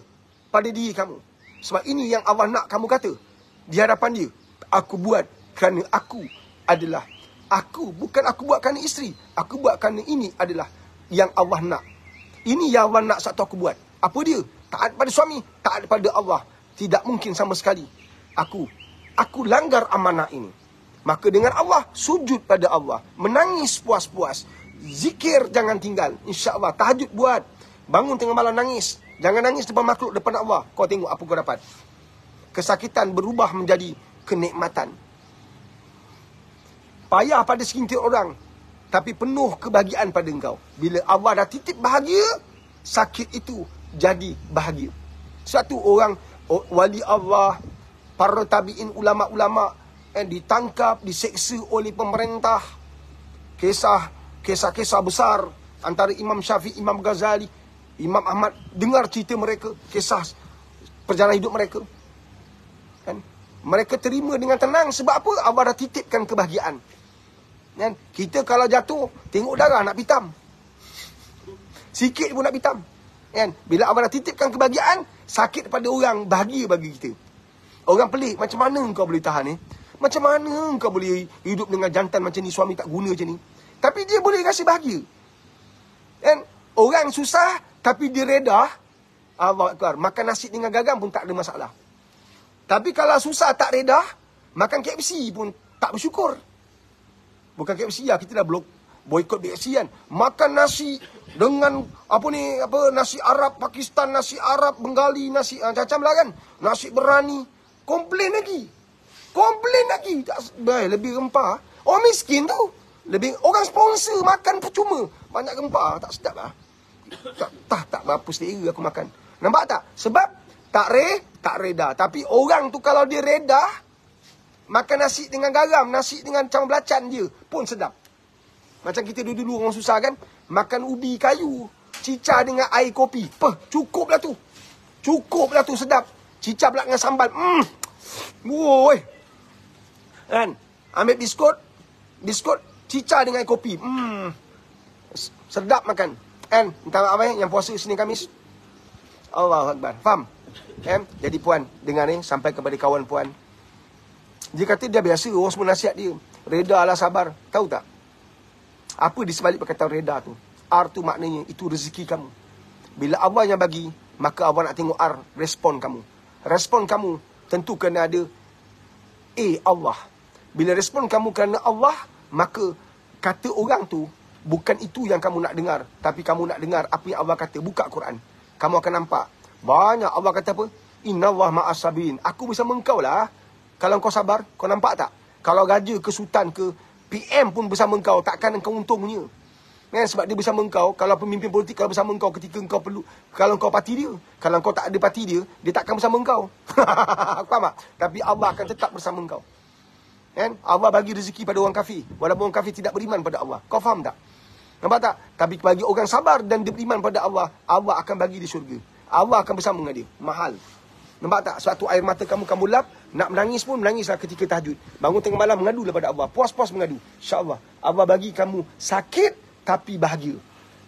pada diri kamu. Sebab ini yang Allah nak kamu kata di hadapan dia. Aku buat kerana aku adalah aku, bukan aku buat kerana isteri. Aku buat kerana ini adalah yang Allah nak. Ini yang Allah nak satu aku buat. Apa dia? Taat pada suami, taat pada Allah. Tidak mungkin sama sekali aku langgar amanah ini. Maka dengan Allah, sujud pada Allah, menangis puas-puas, zikir jangan tinggal. InsyaAllah, tahajud buat. Bangun tengah malam nangis. Jangan nangis depan makhluk, depan Allah. Kau tengok apa kau dapat. kesakitan berubah menjadi kenikmatan. Payah pada sekintir orang, tapi penuh kebahagiaan pada engkau. Bila Allah dah titip bahagia, sakit itu jadi bahagia. Satu orang wali Allah, para tabi'in, ulama-ulama ditangkap, diseksa oleh pemerintah. Kisah-kisah besar antara Imam Syafi'i, Imam Ghazali, Imam Ahmad. Dengar cerita mereka, kisah perjalanan hidup mereka. Kan? Mereka terima dengan tenang. Sebab apa? Allah dah titipkan kebahagiaan. Kan? Kita kalau jatuh, tengok darah nak pitam. Sikit pun nak pitam. Kan? Bila Allah dah titipkan kebahagiaan, sakit pada orang, bahagia bagi kita. Orang pelik, macam mana kau boleh tahan ni? Macam mana kau boleh hidup dengan jantan macam ni, suami tak guna macam ni? Tapi dia boleh rasa bahagia. Kan? Orang susah, tapi dia reda. Allah Akbar. Makan nasi dengan garam pun tak ada masalah. Tapi kalau susah tak reda, makan KFC pun tak bersyukur. Bukan KFC lah, kita dah boikot KFC kan. Makan nasi dengan nasi Arab Pakistan, nasi Arab Bengali, nasi macam lah kan. Nasi berani. Komplain lagi. Lebih rempah. Orang miskin tu. Orang sponsor makan percuma. Banyak rempah, tak sedap lah. Tak berapa selera aku makan. Nampak tak? Sebab tak reda. Tapi orang tu kalau dia reda, makan nasi dengan garam, nasi dengan campur belacan je pun sedap. Macam kita dulu orang susah kan, makan ubi kayu, cicah dengan air kopi. Cukup lah tu sedap. Cicah pula dengan sambal. Woi. Kan? Ambil biskut, cicah dengan air kopi. Sedap makan. Kan? Minta maaf yang puasa Senin Khamis. Allahu Akbar. Faham? Jadi puan, dengar ni sampai kepada kawan puan. Dia kata dia biasa, orang semua nasihat dia. Reda lah, sabar. Tahu tak? Apa di sebalik perkataan reda tu? R tu maknanya, itu rezeki kamu. Bila Allah yang bagi, maka Allah nak tengok R, respon kamu. Respon kamu tentu kena ada Allah. Bila respon kamu kerana Allah, maka kata orang tu, bukan itu yang kamu nak dengar. Tapi kamu nak dengar apa yang Allah kata. Buka Quran. Kamu akan nampak. Banyak Allah kata apa? Inna Allah ma'as sabirin. Aku bersama engkau lah. Kalau kau sabar, kau nampak tak? Kalau raja ke sultan ke PM pun bersama engkau, takkan engkau untungnya. Kan? Sebab dia bersama engkau. Kalau pemimpin politik kalau bersama engkau ketika engkau perlu, kalau engkau parti dia, kalau engkau tak ada parti dia, dia takkan bersama engkau. Faham tak? Tapi Allah akan tetap bersama engkau. Kan? Allah bagi rezeki pada orang kafir, walaupun orang kafir tidak beriman pada Allah. Kau faham tak? Nampak tak? Tapi bagi orang sabar dan dia beriman pada Allah, Allah akan bagi di syurga. Allah akan bersama dengan dia. Mahal. Nampak tak? Suatu air mata kamu lap, nak menangis pun menangislah ketika tahajud. Bangun tengah malam mengadulah pada Allah. Puas-puas mengadu. InsyaAllah. Allah bagi kamu sakit tapi bahagia.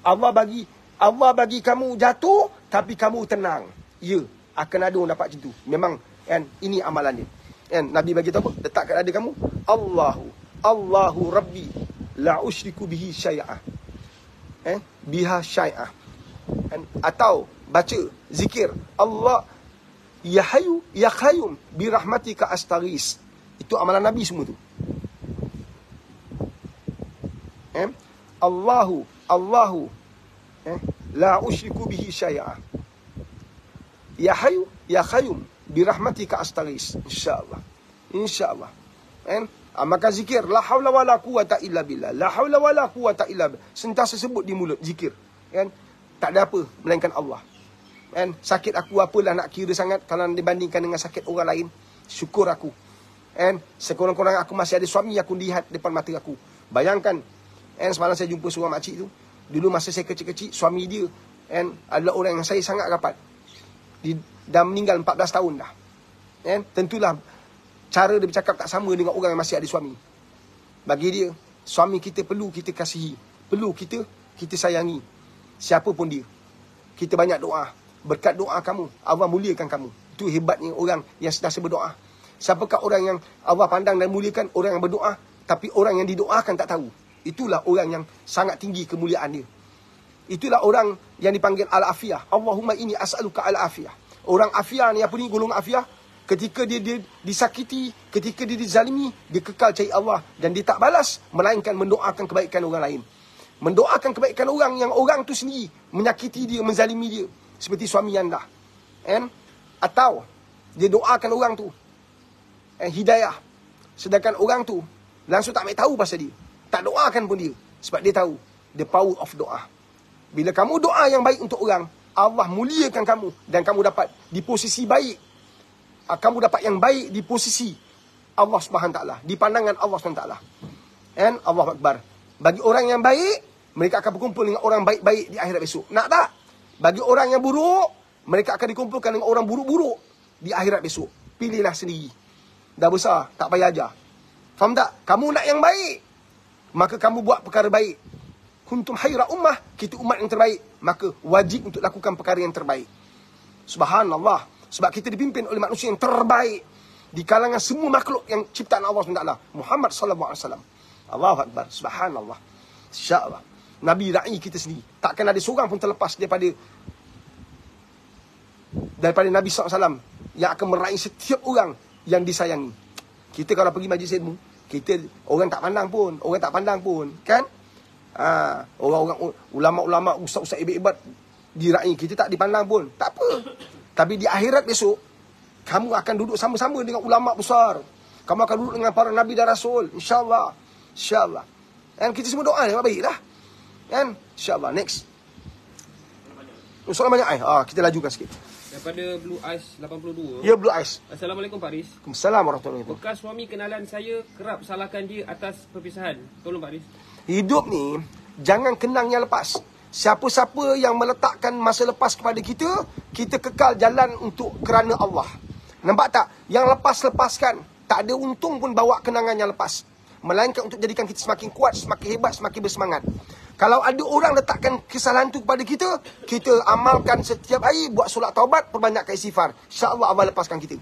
Allah bagi kamu jatuh tapi kamu tenang. Ya, akan ada orang dapat macam tu. Memang kan, ini amalannya. Kan, Nabi bagi tahu apa? Letakkan ada kamu. Allahu Rabbi la usyriku bihi syai'ah. Biha syai'ah. Atau baca zikir Allah Ya Hayyu Ya Qayyum bi rahmatika astaghis. Itu amalan Nabi semua tu. Allahu la usyriku bihi syai'a. Ya Hayyu Ya Qayyum bi rahmatika astaghis. Insya-Allah. Maka zikir la haula wala quwata illa billah. La haula wala quwata illa billah. Sentiasa sebut di mulut zikir. Kan? Tak ada apa melainkan Allah. Kan? Sakit aku apalah nak kira sangat kalau dibandingkan dengan sakit orang lain. Syukur aku. Kan? Sekurang-kurang aku masih ada suami, aku lihat depan mata aku. Bayangkan, semalam saya jumpa seorang makcik tu. Dulu masa saya kecil-kecil, suami dia adalah orang yang saya sangat rapat. Dah meninggal 14 tahun dah. Tentulah cara dia bercakap tak sama dengan orang yang masih ada suami. Bagi dia, suami kita perlu kita kasihi, perlu kita sayangi. Siapa pun dia. Kita banyak doa. Berkat doa kamu, Allah muliakan kamu. Itu hebatnya orang yang sentiasa berdoa. Siapakah orang yang Allah pandang dan muliakan? Orang yang berdoa, tapi orang yang didoakan tak tahu. Itulah orang yang sangat tinggi kemuliaan dia. Itulah orang yang dipanggil al-afiyah. Allahumma inni as'aluka al-afiyah. Orang afiyah ni, apa ni golongan afiyah? Ketika dia disakiti, ketika dia dizalimi, dia kekal cari Allah. Dan dia tak balas, melainkan mendoakan kebaikan orang lain. Mendoakan kebaikan orang yang orang tu sendiri menyakiti dia, menzalimi dia. Seperti suami anda. Atau Dia doakan orang tu hidayah. Sedangkan orang tu langsung tak ambil tahu pasal dia. Tak doakan pun dia. Sebab dia tahu the power of doa. Bila kamu doa yang baik untuk orang, Allah muliakan kamu. Dan kamu dapat di posisi baik. Kamu dapat yang baik di posisi Allah SWT. Di pandangan Allah SWT. And Allah Akbar. Bagi orang yang baik, mereka akan berkumpul dengan orang baik-baik di akhirat besok. Nak tak? Bagi orang yang buruk, mereka akan dikumpulkan dengan orang buruk-buruk di akhirat besok. Pilihlah sendiri. Dah besar, tak payah ajar. Faham tak? Kamu nak yang baik, maka kamu buat perkara baik. Kuntum khaira ummah, kita umat yang terbaik, maka wajib untuk lakukan perkara yang terbaik. Subhanallah. Sebab kita dipimpin oleh manusia yang terbaik di kalangan semua makhluk yang ciptaan Allah SWT. Muhammad SAW. Allahu Akbar. Subhanallah. InsyaAllah. Nabi ra'i kita sendiri. Takkan ada seorang pun terlepas daripada Nabi SAW yang akan meraih setiap orang yang disayangi. Kita kalau pergi majlis ilmu, kita orang tak pandang pun, kan? Orang-orang ulama-ulama, ustaz-ustaz hebat-hebat diraih, kita tak dipandang pun. Tak apa. Tapi di akhirat besok, kamu akan duduk sama-sama dengan ulama besar. Kamu akan duduk dengan para nabi dan rasul, insya-Allah. Insya-Allah. Dan kita semua doa yang baiklah. Kan? InsyaAllah. Next. Soalan banyak. Kita lajukan sikit. Daripada Blue Ice 82. Ya, Blue Ice. Assalamualaikum Pak Riz. Waalaikumsalam warahmatullahi wabarakatuh. Bekas suami kenalan saya kerap salahkan dia atas perpisahan. Tolong Pak Riz. Hidup ni, jangan kenang yang lepas. Siapa-siapa yang meletakkan masa lepas kepada kita, kita kekal jalan untuk kerana Allah. Nampak tak? Yang lepas-lepaskan. Tak ada untung pun bawa kenangan yang lepas. Melainkan untuk jadikan kita semakin kuat, semakin hebat, semakin bersemangat. Kalau ada orang letakkan kesalahan tu kepada kita, kita amalkan setiap hari, buat solat taubat, perbanyakkan istighfar. InsyaAllah Allah lepaskan kita.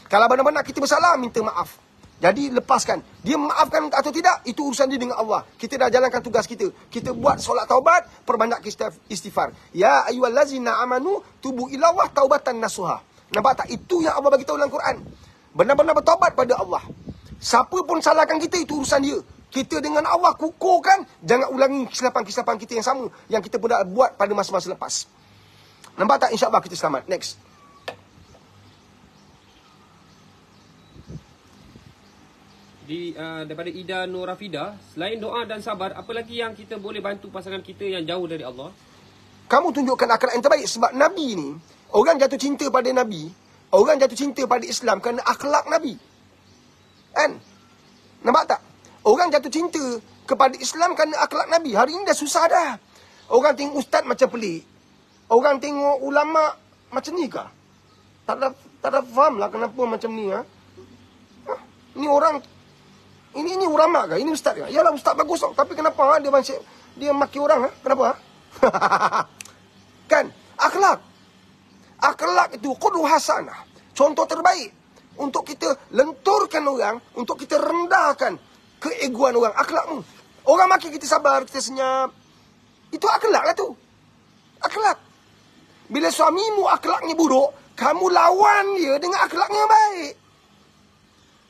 Kalau benar-benar kita bersalah, minta maaf. Jadi lepaskan. Dia maafkan atau tidak, itu urusan dia dengan Allah. Kita dah jalankan tugas kita. Kita buat solat taubat, perbanyakkan istighfar. Ya ayyuhallazina amanu tubu ilallah taubatan nasuha. Nampak tak? Itu yang Allah bagi tahu dalam Quran. Benar-benar bertaubat pada Allah. Siapa pun salahkan kita, itu urusan dia. Kita dengan Allah kukuhkan, jangan ulangi kesilapan-kesilapan kita yang sama yang kita pernah buat pada masa-masa lepas. Nampak tak? InsyaAllah kita selamat. Next. Daripada Ida Nur Rafida, selain doa dan sabar, apa lagi yang kita boleh bantu pasangan kita yang jauh dari Allah? Kamu tunjukkan akhlak yang terbaik. Sebab Nabi ni, orang jatuh cinta pada Nabi, orang jatuh cinta pada Islam kerana akhlak Nabi. Kan? Nampak tak? Orang jatuh cinta kepada Islam kerana akhlak Nabi. Hari ini dah susah dah. Orang tengok ustaz macam pelik. Orang tengok ulama macam ni kah? Tak ada faham lah kenapa macam ni. Ini orang, ini ulama kah? Ini ustaz kah? Yalah ustaz bagus tau. Tapi kenapa dia maki orang? Kenapa? Kan? Akhlak. Akhlak itu qudwah hasanah. Contoh terbaik. Untuk kita lenturkan orang, untuk kita rendahkan keegoan orang. Akhlakmu. Orang maki kita sabar, kita senyap. Itu akhlak lah tu. Akhlak. Bila suamimu akhlaknya buruk, kamu lawan dia dengan akhlaknya yang baik.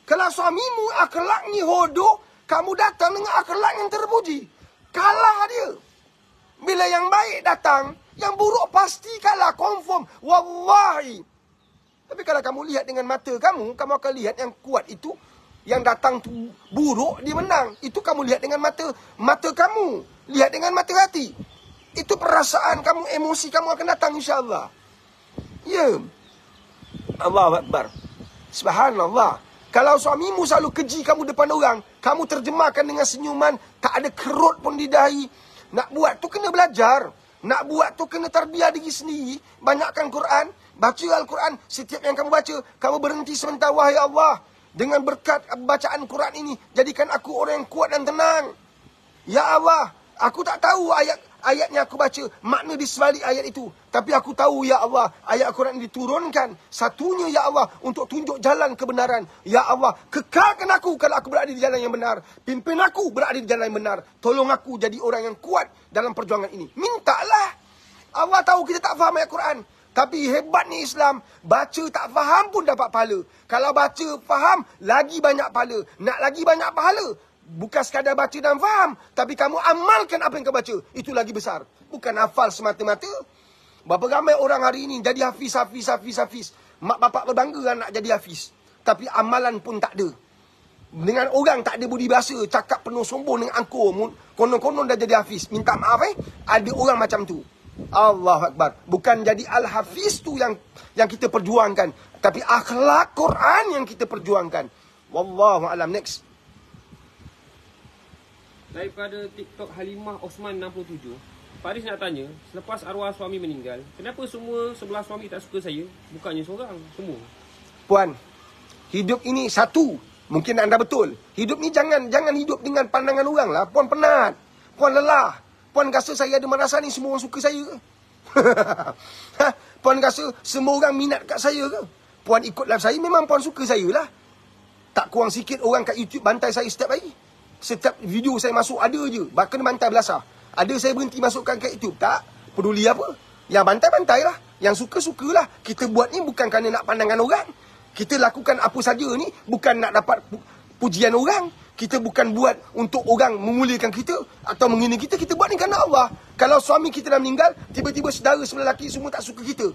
Kalau suamimu akhlaknya hodoh, kamu datang dengan akhlak yang terpuji. Kalah dia. Bila yang baik datang, yang buruk pasti kalah. Confirm. Wallahi. Tapi kalau kamu lihat dengan mata kamu akan lihat yang kuat itu, yang datang tu buruk, dia menang. Itu kamu lihat dengan mata kamu. Lihat dengan mata hati. Itu perasaan kamu, emosi kamu akan datang insyaAllah. Ya. Allahu Akbar. Subhanallah. Kalau suamimu selalu keji kamu depan orang, kamu terjemahkan dengan senyuman, tak ada kerut pun di dahi. Nak buat tu kena belajar. Nak buat tu kena tarbiyah diri sendiri. Banyakkan Quran. Baca Al-Quran. Setiap yang kamu baca, kamu berhenti sebentar. Wahai Allah, dengan berkat bacaan Quran ini, jadikan aku orang yang kuat dan tenang. Ya Allah, aku tak tahu ayat-ayatnya aku baca, makna di sebalik ayat itu. Tapi aku tahu, Ya Allah, ayat Al-Quran diturunkan. Satunya, Ya Allah, untuk tunjuk jalan kebenaran. Ya Allah, kekalkan aku kalau aku berada di jalan yang benar. Pimpin aku berada di jalan yang benar. Tolong aku jadi orang yang kuat dalam perjuangan ini. Mintalah. Allah tahu kita tak faham ayat Quran. Tapi hebatnya Islam, baca tak faham pun dapat pahala. Kalau baca faham, lagi banyak pahala. Nak lagi banyak pahala. Bukan sekadar baca dan faham, tapi kamu amalkan apa yang kau baca. Itu lagi besar. Bukan hafal semata-mata. Berapa ramai orang hari ini jadi hafiz. Mak bapak berbangga anak jadi hafiz. Tapi amalan pun tak ada. Dengan orang tak ada budi bahasa, cakap penuh sombong dengan angkuh, konon-konon dah jadi hafiz. Minta maaf ada orang macam tu. Allahu Akbar. Bukan jadi al-hafiz tu yang kita perjuangkan, tapi akhlak Quran yang kita perjuangkan. Wallahu alam. Next. Daripada TikTok Halimah Osman 67. Faris nak tanya, selepas arwah suami meninggal, kenapa semua sebelah suami tak suka saya? Bukannya seorang, semua. Puan, hidup ini satu. Mungkin anda betul. Hidup ni jangan hidup dengan pandangan orang lah. Puan penat. Puan lelah. Puan rasa saya ada merasa ni semua orang suka saya ke? Puan rasa semua orang minat kat saya ke? Puan ikut live saya, memang puan suka saya lah. Tak kurang sikit orang kat YouTube bantai saya setiap hari. Setiap video saya masuk ada je. Bahkan bantai belasah. Ada saya berhenti masukkan kat YouTube. Tak peduli apa. Yang bantai-bantai lah. Yang suka-sukalah. Kita buat ni bukan kerana nak pandangan orang. Kita lakukan apa saja ni bukan nak dapat pujian orang. Kita bukan buat untuk orang memuliakan kita atau menghina kita. Kita buat ni kerana Allah. Kalau suami kita dah meninggal, tiba-tiba saudara sebelah lelaki semua tak suka kita.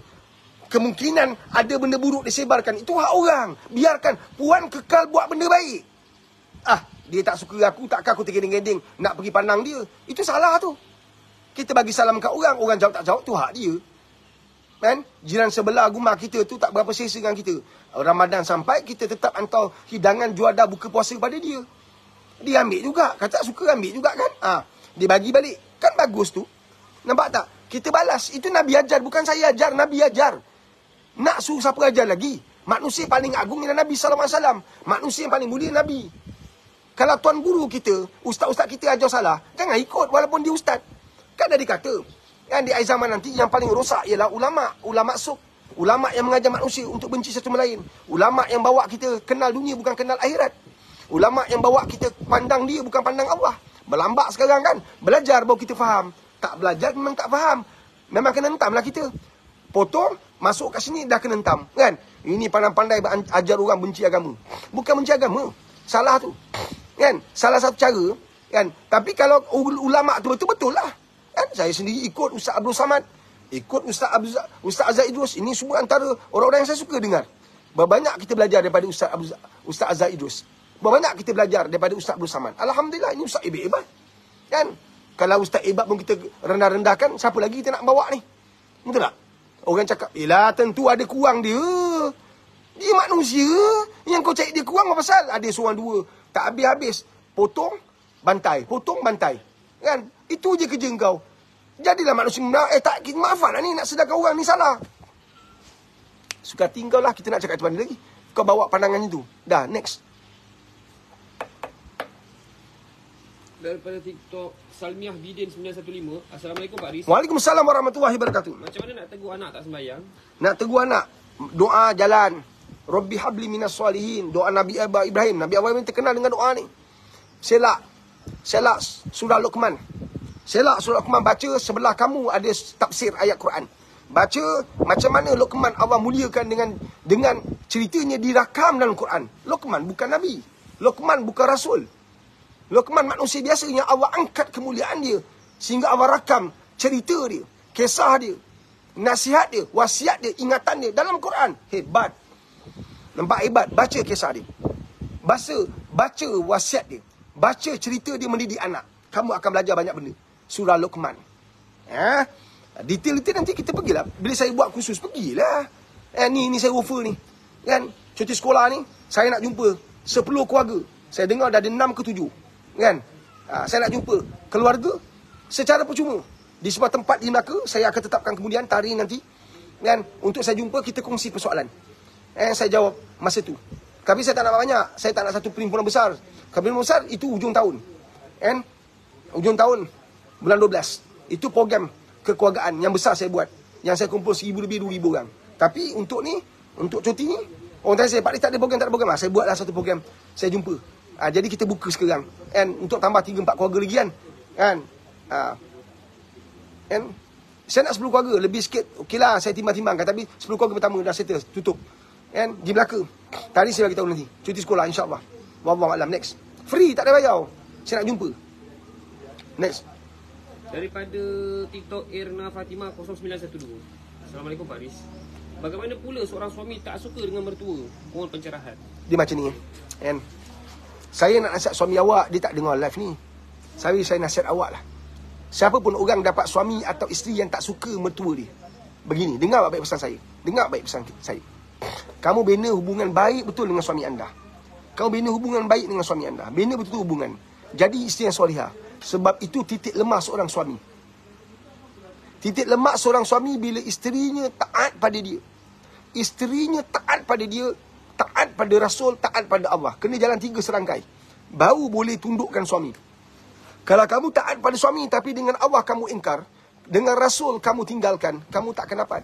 Kemungkinan ada benda buruk disebarkan. Itu hak orang. Biarkan. Puan kekal buat benda baik. Dia tak suka aku, takkan aku tergeding-geding nak pergi pandang dia. Itu salah tu. Kita bagi salam kat orang, orang jawab tak jawab, tu hak dia. Kan? Jiran sebelah rumah kita tu tak berapa selesa dengan kita. Ramadan sampai, kita tetap hantar hidangan juada buka puasa kepada dia. Dia ambil juga. Kata suka ambil juga kan. Dia bagi balik. Kan bagus tu. Nampak tak? Kita balas. Itu Nabi ajar. Bukan saya ajar. Nabi ajar. Nak suruh siapa ajar lagi? Manusia paling agung ialah Nabi SAW. Manusia yang paling mulia Nabi. Kalau tuan guru kita, ustaz-ustaz kita ajar salah, jangan ikut walaupun dia ustaz. Kan dah dikata. Kan di akhir zaman nanti yang paling rosak ialah ulama'. Ulama' suk. Ulama' yang mengajar manusia untuk benci satu sama lain. Ulama' yang bawa kita kenal dunia bukan kenal akhirat. Ulama' yang bawa kita pandang dia bukan pandang Allah. Berlambak sekarang kan. Belajar baru kita faham. Tak belajar memang tak faham. Memang kena hentam lah kita. Potong, masuk kat sini dah kena hentam. Kan? Ini pandai-pandai ajar orang benci agama. Bukan benci agama. Salah tu. Kan? Salah satu cara. Kan? Tapi kalau ulama' tu betul-betul lah. Kan? Saya sendiri ikut Ustaz Abdul Samad. Ikut Ustaz Azhar Idrus. Ini semua antara orang-orang yang saya suka dengar. Berbanyak kita belajar daripada Ustaz Azhar Idrus. Berbanyak kita belajar daripada Ustaz Abdul Samad. Alhamdulillah, ini Ustaz hebat-hebat. Kan? Kalau Ustaz hebat pun kita rendah-rendahkan, siapa lagi kita nak bawa ni? Betul tak? Orang cakap, tentu ada kurang dia. Dia manusia. Yang kau cari dia kurang apa pasal? Ada seorang dua. Tak habis-habis. Potong, bantai. Potong, bantai. Kan? Itu je kerja kau. Jadilah manusia. Tak, maafkan lah ni. Nak sedarkan orang ni salah. Suka tinggal lah. Kita nak cakap tu lagi. Kau bawa pandangan itu. Dah, next. Daripada TikTok Salmiah Bidin 915. Assalamualaikum Pak Riz. Waalaikumsalam warahmatullahi wabarakatuh. Macam mana nak tegur anak tak sembahyang? Nak tegur anak, doa jalan. Rabbi habli minas solihin. Doa Nabi Ibrahim. Nabi Ibrahim terkenal dengan doa ni. Selak surah Luqman. Selak surah Luqman, baca sebelah kamu ada tafsir ayat Quran. Baca macam mana Luqman Allah muliakan dengan ceritanya dirakam dalam Quran. Luqman bukan Nabi. Luqman bukan Rasul. Luqman manusia biasa yang Allah angkat kemuliaan dia. Sehingga Allah rakam cerita dia, kisah dia, nasihat dia, wasiat dia, ingatan dia dalam Quran. Hebat. Nampak hebat. Baca kisah dia. Baca wasiat dia. Baca cerita dia mendidik anak. Kamu akan belajar banyak benda. Surah Luqman. Detail-detail nanti kita pergilah. Bila saya buat khusus, pergilah. Ni saya offer ni. Kan? Cuti sekolah ni, saya nak jumpa 10 keluarga. Saya dengar dah ada 6 ke 7. Kan? Saya nak jumpa keluarga secara percuma. Di sebuah tempat di Melaka, saya akan tetapkan kemudian tarikh nanti. Kan? Untuk saya jumpa, kita kongsi persoalan. Saya jawab masa tu. Tapi saya tak nak banyak. Saya tak nak satu perhimpunan besar. Perhimpunan besar itu ujung tahun. Kan? Ujung tahun bulan 12. Itu program kekeluargaan yang besar saya buat. Yang saya kumpul 1,000 lebih 2,000 orang. Tapi untuk ni, untuk cuti ni, orang tanya saya, Pak Riz tak ada program. Saya buatlah satu program. Saya jumpa. Jadi kita buka sekarang. And untuk tambah 3-4 keluarga lagi kan. And saya nak 10 keluarga. Lebih sikit. Okeylah saya timbang-timbangkan. Tapi 10 keluarga pertama dah settle. Tutup. And di Melaka. Tadi saya bagi tahu nanti. Cuti sekolah insyaAllah. Wallahualam. Next. Free. Tak ada bayar. Saya nak jumpa. Next. Daripada TikTok Irna Fatimah 0912. Assalamualaikum Pak Riz. Bagaimana pula seorang suami tak suka dengan mertua? Mohon pencerahan. Dia macam ni kan. Saya nak nasihat suami awak, dia tak dengar live ni. Saya nasihat awak lah. Siapa pun orang dapat suami atau isteri yang tak suka mertua dia, begini, dengar baik pesan saya. Dengar baik pesan saya. Kamu bina hubungan baik betul dengan suami anda. Kamu bina hubungan baik dengan suami anda. Bina betul hubungan. Jadi isteri yang solihah. Sebab itu titik lemah seorang suami. Titik lemah seorang suami bila isterinya taat pada dia. Isterinya taat pada dia, taat pada Rasul, taat pada Allah. Kena jalan 3 serangkai. Baru boleh tundukkan suami. Kalau kamu taat pada suami tapi dengan Allah kamu ingkar, dengan Rasul kamu tinggalkan, kamu tak akan dapat.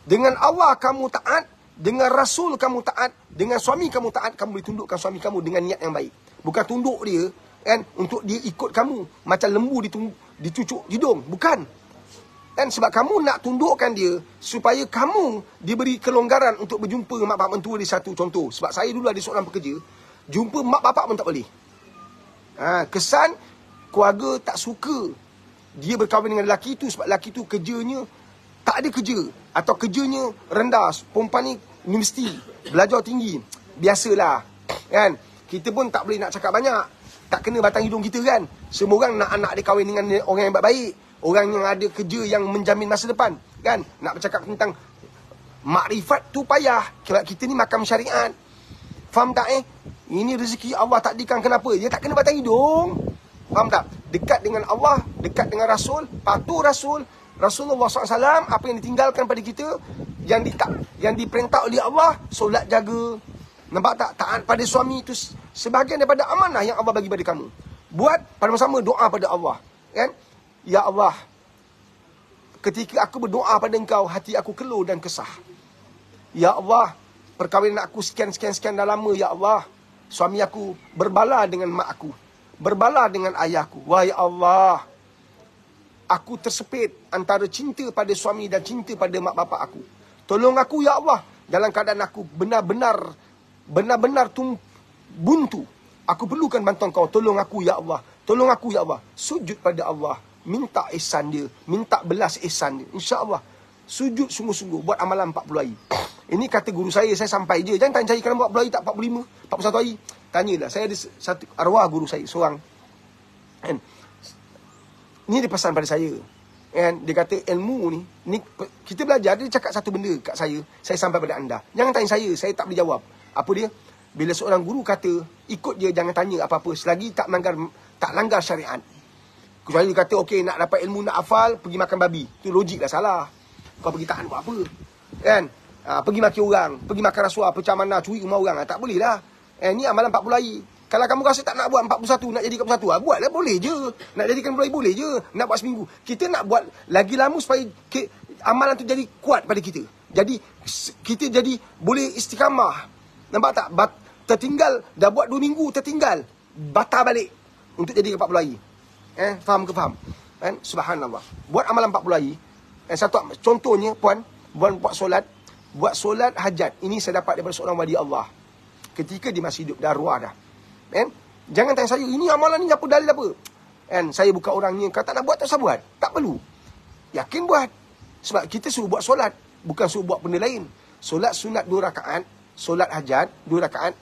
Dengan Allah kamu taat, dengan Rasul kamu taat, dengan suami kamu taat, kamu boleh tundukkan suami kamu dengan niat yang baik. Bukan tunduk dia kan untuk dia ikut kamu macam lembu dicucuk hidung, bukan. Dan sebab kamu nak tundukkan dia supaya kamu diberi kelonggaran untuk berjumpa dengan mak bapak mentua dia. Satu contoh, sebab saya dulu ada seorang pekerja, jumpa mak bapak pun tak boleh. Kesan keluarga tak suka dia berkahwin dengan lelaki tu sebab lelaki tu kerjanya tak ada kerja atau kerjanya rendah. Perempuan ni universiti, belajar tinggi. Biasalah kan. Kita pun tak boleh nak cakap banyak. Tak kena batang hidung kita kan. Semua orang nak anak dia kahwin dengan orang yang baik-baik, orang yang ada kerja yang menjamin masa depan kan. Nak bercakap tentang makrifat tu payah. Kita ni makan syariat. Faham tak Ini rezeki Allah takdirkan, kenapa? Dia tak kena batang hidung. Faham tak? Dekat dengan Allah, dekat dengan Rasul, patuh Rasul. Rasulullah SAW, apa yang ditinggalkan pada kita, yang diperintah oleh Allah, solat jaga. Nampak tak? Taat pada suami itu sebahagian daripada amanah yang Allah bagi pada kamu. Buat pada masa-sama doa pada Allah. Kan? Ya Allah, ketika aku berdoa pada engkau, hati aku keluh dan kesah. Ya Allah, perkahwinan aku sekian dah lama, ya Allah. Suami aku berbala dengan mak aku, berbala dengan ayahku. Wahai Allah, aku tersepit antara cinta pada suami dan cinta pada mak bapak aku. Tolong aku ya Allah dalam keadaan aku benar-benar buntu. Aku perlukan bantuan kau. Tolong aku ya Allah. Tolong aku ya Allah. Sujud pada Allah, minta ihsan dia, minta belas ihsan dia. InsyaAllah sujud sungguh-sungguh, buat amalan 40 hari. Ini kata guru saya sampai je. Jangan tanya saya kerana buat 40 hari tak 45, 41 hari. Tanyalah, saya ada satu arwah guru saya seorang. And ni dia pesan pada saya. And dia kata ilmu ni kita belajar, dia cakap satu benda kat saya sampai pada anda. Jangan tanya saya tak boleh jawab. Apa dia? Bila seorang guru kata, ikut dia, jangan tanya apa-apa selagi tak langgar syariat. Kecuali dia kata, okey, nak dapat ilmu, nak hafal, pergi makan babi. Itu logik dah salah. Kau pergi tahan buat apa? Kan? Pergi maki orang, pergi makan rasuah, pecah mana, curi rumah orang. Tak boleh lah. Ni amalan 40 hari. Kalau kamu rasa tak nak buat 41, nak jadi 41, buatlah, boleh je. Nak jadikan 40 hari, boleh je. Nak buat seminggu. Kita nak buat lagi lama supaya amalan tu jadi kuat pada kita. Jadi, kita jadi boleh istiqamah. Nampak tak? Tertinggal, dah buat 2 minggu, tertinggal. Batal balik untuk jadi 40 hari. Faham ke faham? Subhanallah. Buat amalan 40 hari. Satu contohnya, puan, buat solat. Buat solat hajat. Ini saya dapat daripada seorang wali Allah. Ketika dia masih hidup, dah arwah dah. Jangan tanya saya, ini amalan ni apa, dalil apa? Saya bukan orangnya, kalau tak nak buat, tak usah buat. Tak perlu. Yakin buat. Sebab kita suruh buat solat, bukan suruh buat benda lain. Solat sunat 2 rakaat, solat hajat 2 rakaat.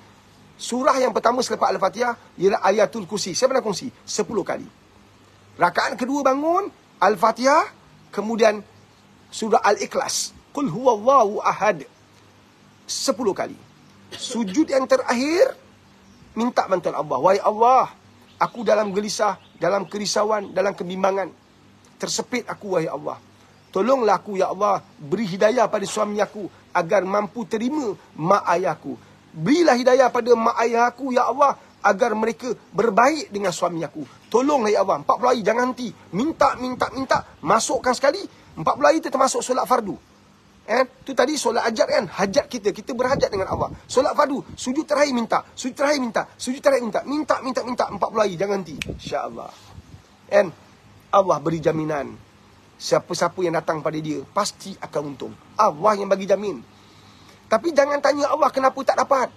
Surah yang pertama selepas Al-Fatihah ialah Ayatul Kursi. Saya pernah kongsi 10 kali. Rakaat kedua bangun, Al-Fatihah, kemudian surah Al-Ikhlas, Qul huwallahu ahad, 10 kali. Sujud yang terakhir, minta bantuan Allah. Wahai Allah, aku dalam gelisah, dalam kerisauan, dalam kebimbangan. Tersepit aku, wahai Allah. Tolonglah aku, ya Allah. Beri hidayah pada suami aku agar mampu terima mak ayahku. Berilah hidayah pada mak ayah aku, ya Allah, agar mereka berbaik dengan suami aku. Tolonglah, ya Allah. 40 hari, jangan henti. Minta. Masukkan sekali. 40 hari itu termasuk solat fardu. Tu tadi solat hajat kan. Hajat kita berhajat dengan Allah. Solat fardu, sujud terakhir minta. Sujud terakhir minta. Sujud terakhir minta. Minta 40 hari, jangan henti. InsyaAllah. Allah beri jaminan. Siapa-siapa yang datang pada dia pasti akan untung. Allah yang bagi jamin. Tapi jangan tanya Allah kenapa tak dapat.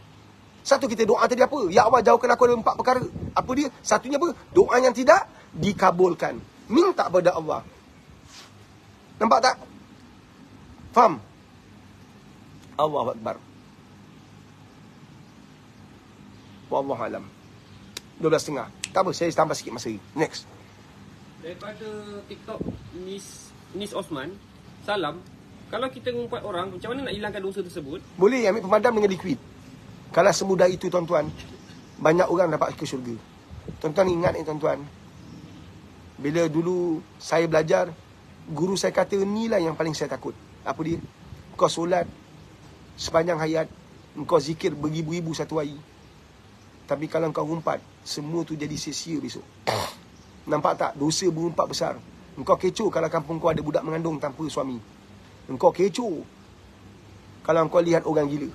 Satu, kita doa tadi apa? Ya Allah, jauhkan aku dari 4 perkara. Apa dia? Satunya apa? Doa yang tidak dikabulkan. Minta pada Allah. Nampak tak? Faham? Allahu Akbar. Wallahu alam. 12.30. Tak apa, saya tambah sikit masa ni. Next. Daripada TikTok Nis Osman, salam. Kalau kita mengumpat orang, macam mana nak hilangkan dosa tersebut? Boleh ambil pemadam dengan liquid. Kalau semudah itu tuan-tuan, banyak orang dapat ke syurga. Tuan-tuan ingat ni tuan-tuan. Bila dulu saya belajar, guru saya kata inilah yang paling saya takut. Apa dia? Kau solat sepanjang hayat, engkau zikir beribu-ribu satu hari. Tapi kalau engkau umpat, semua tu jadi sia-sia besok. Nampak tak? Dosa berumpat besar. Engkau kecoh kalau kampung kau ada budak mengandung tanpa suami. Engkau kecoh kalau engkau lihat orang gila.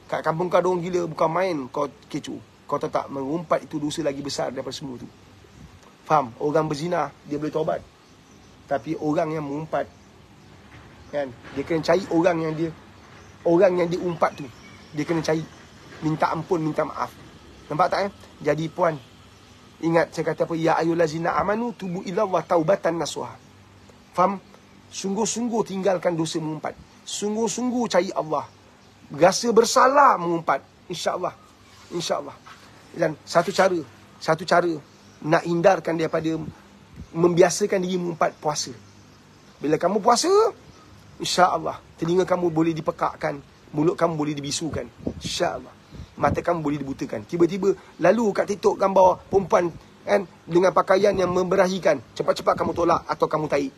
Kat kampung kau ada orang gila, bukan main kau kecoh. Kau tahu tak, mengumpat itu dosa lagi besar daripada semua tu. Faham? Orang berzina, dia boleh taubat. Tapi orang yang mengumpat, kan, dia kena cari orang yang diumpat tu. Dia kena cari, minta ampun, minta maaf. Nampak tak? Jadi puan, ingat saya kata apa? Ya ayyuhallazina amanu tubu ilallah taubatan nasuha. Faham? Sungguh-sungguh tinggalkan dosa mengumpat. Sungguh-sungguh cari Allah. Rasa bersalah mengumpat. InsyaAllah. InsyaAllah. Dan satu cara nak hindarkan daripada membiasakan diri mengumpat, puasa. Bila kamu puasa, InsyaAllah telinga kamu boleh dipekakkan, mulut kamu boleh dibisukan. InsyaAllah. Mata kamu boleh dibutakan. Tiba-tiba lalu kat TikTok gambar perempuan kan, dengan pakaian yang memberahikan, cepat-cepat kamu tolak atau kamu tarik.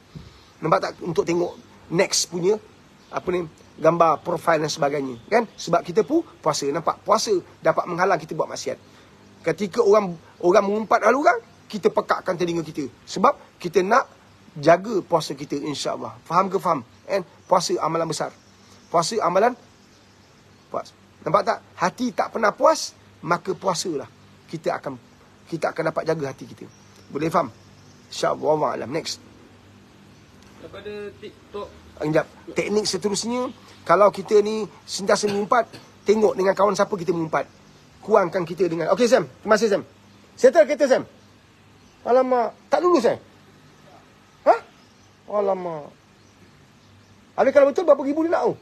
Nampak tak? Untuk tengok next punya apa ni, gambar profil dan sebagainya, kan? Sebab kita pun puasa. Nampak? Puasa dapat menghalang kita buat maksiat. Ketika orang mengumpat hal orang, kita pekakkan telinga kita. Sebab kita nak jaga puasa kita, insya-Allah. Faham ke faham? Kan? Puasa amalan besar. Puasa amalan puas. Nampak tak? Hati tak pernah puas, maka puasalah. Kita akan dapat jaga hati kita. Boleh faham? InsyaAllah. Wallahu a'lam. Next. Daripada TikTok. Sekejap. Teknik seterusnya, kalau kita ni sentiasa mengumpat, tengok dengan kawan siapa kita mengumpat. Kurangkan kita dengan... Okey Sam, terima kasih Sam. Settle kereta Sam. Alamak, tak lulus Ha? Alamak. Habis kalau betul berapa ribu dia nak tahu?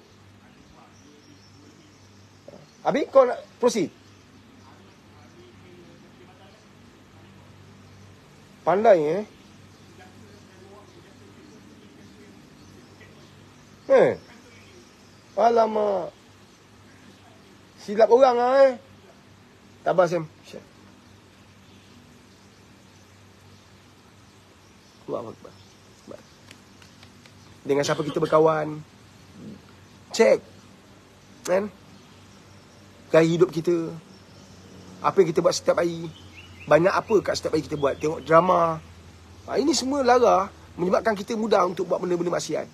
Habis kau nak proceed? Pandai Alamak. Silap orang Tabah Sam. Allahu Akbar. Dengan siapa kita berkawan, cek kan, gaya hidup kita, apa yang kita buat setiap hari, banyak apa kat setiap hari kita buat. Tengok drama, ini semua lara menyebabkan kita mudah untuk buat benda-benda maksiat.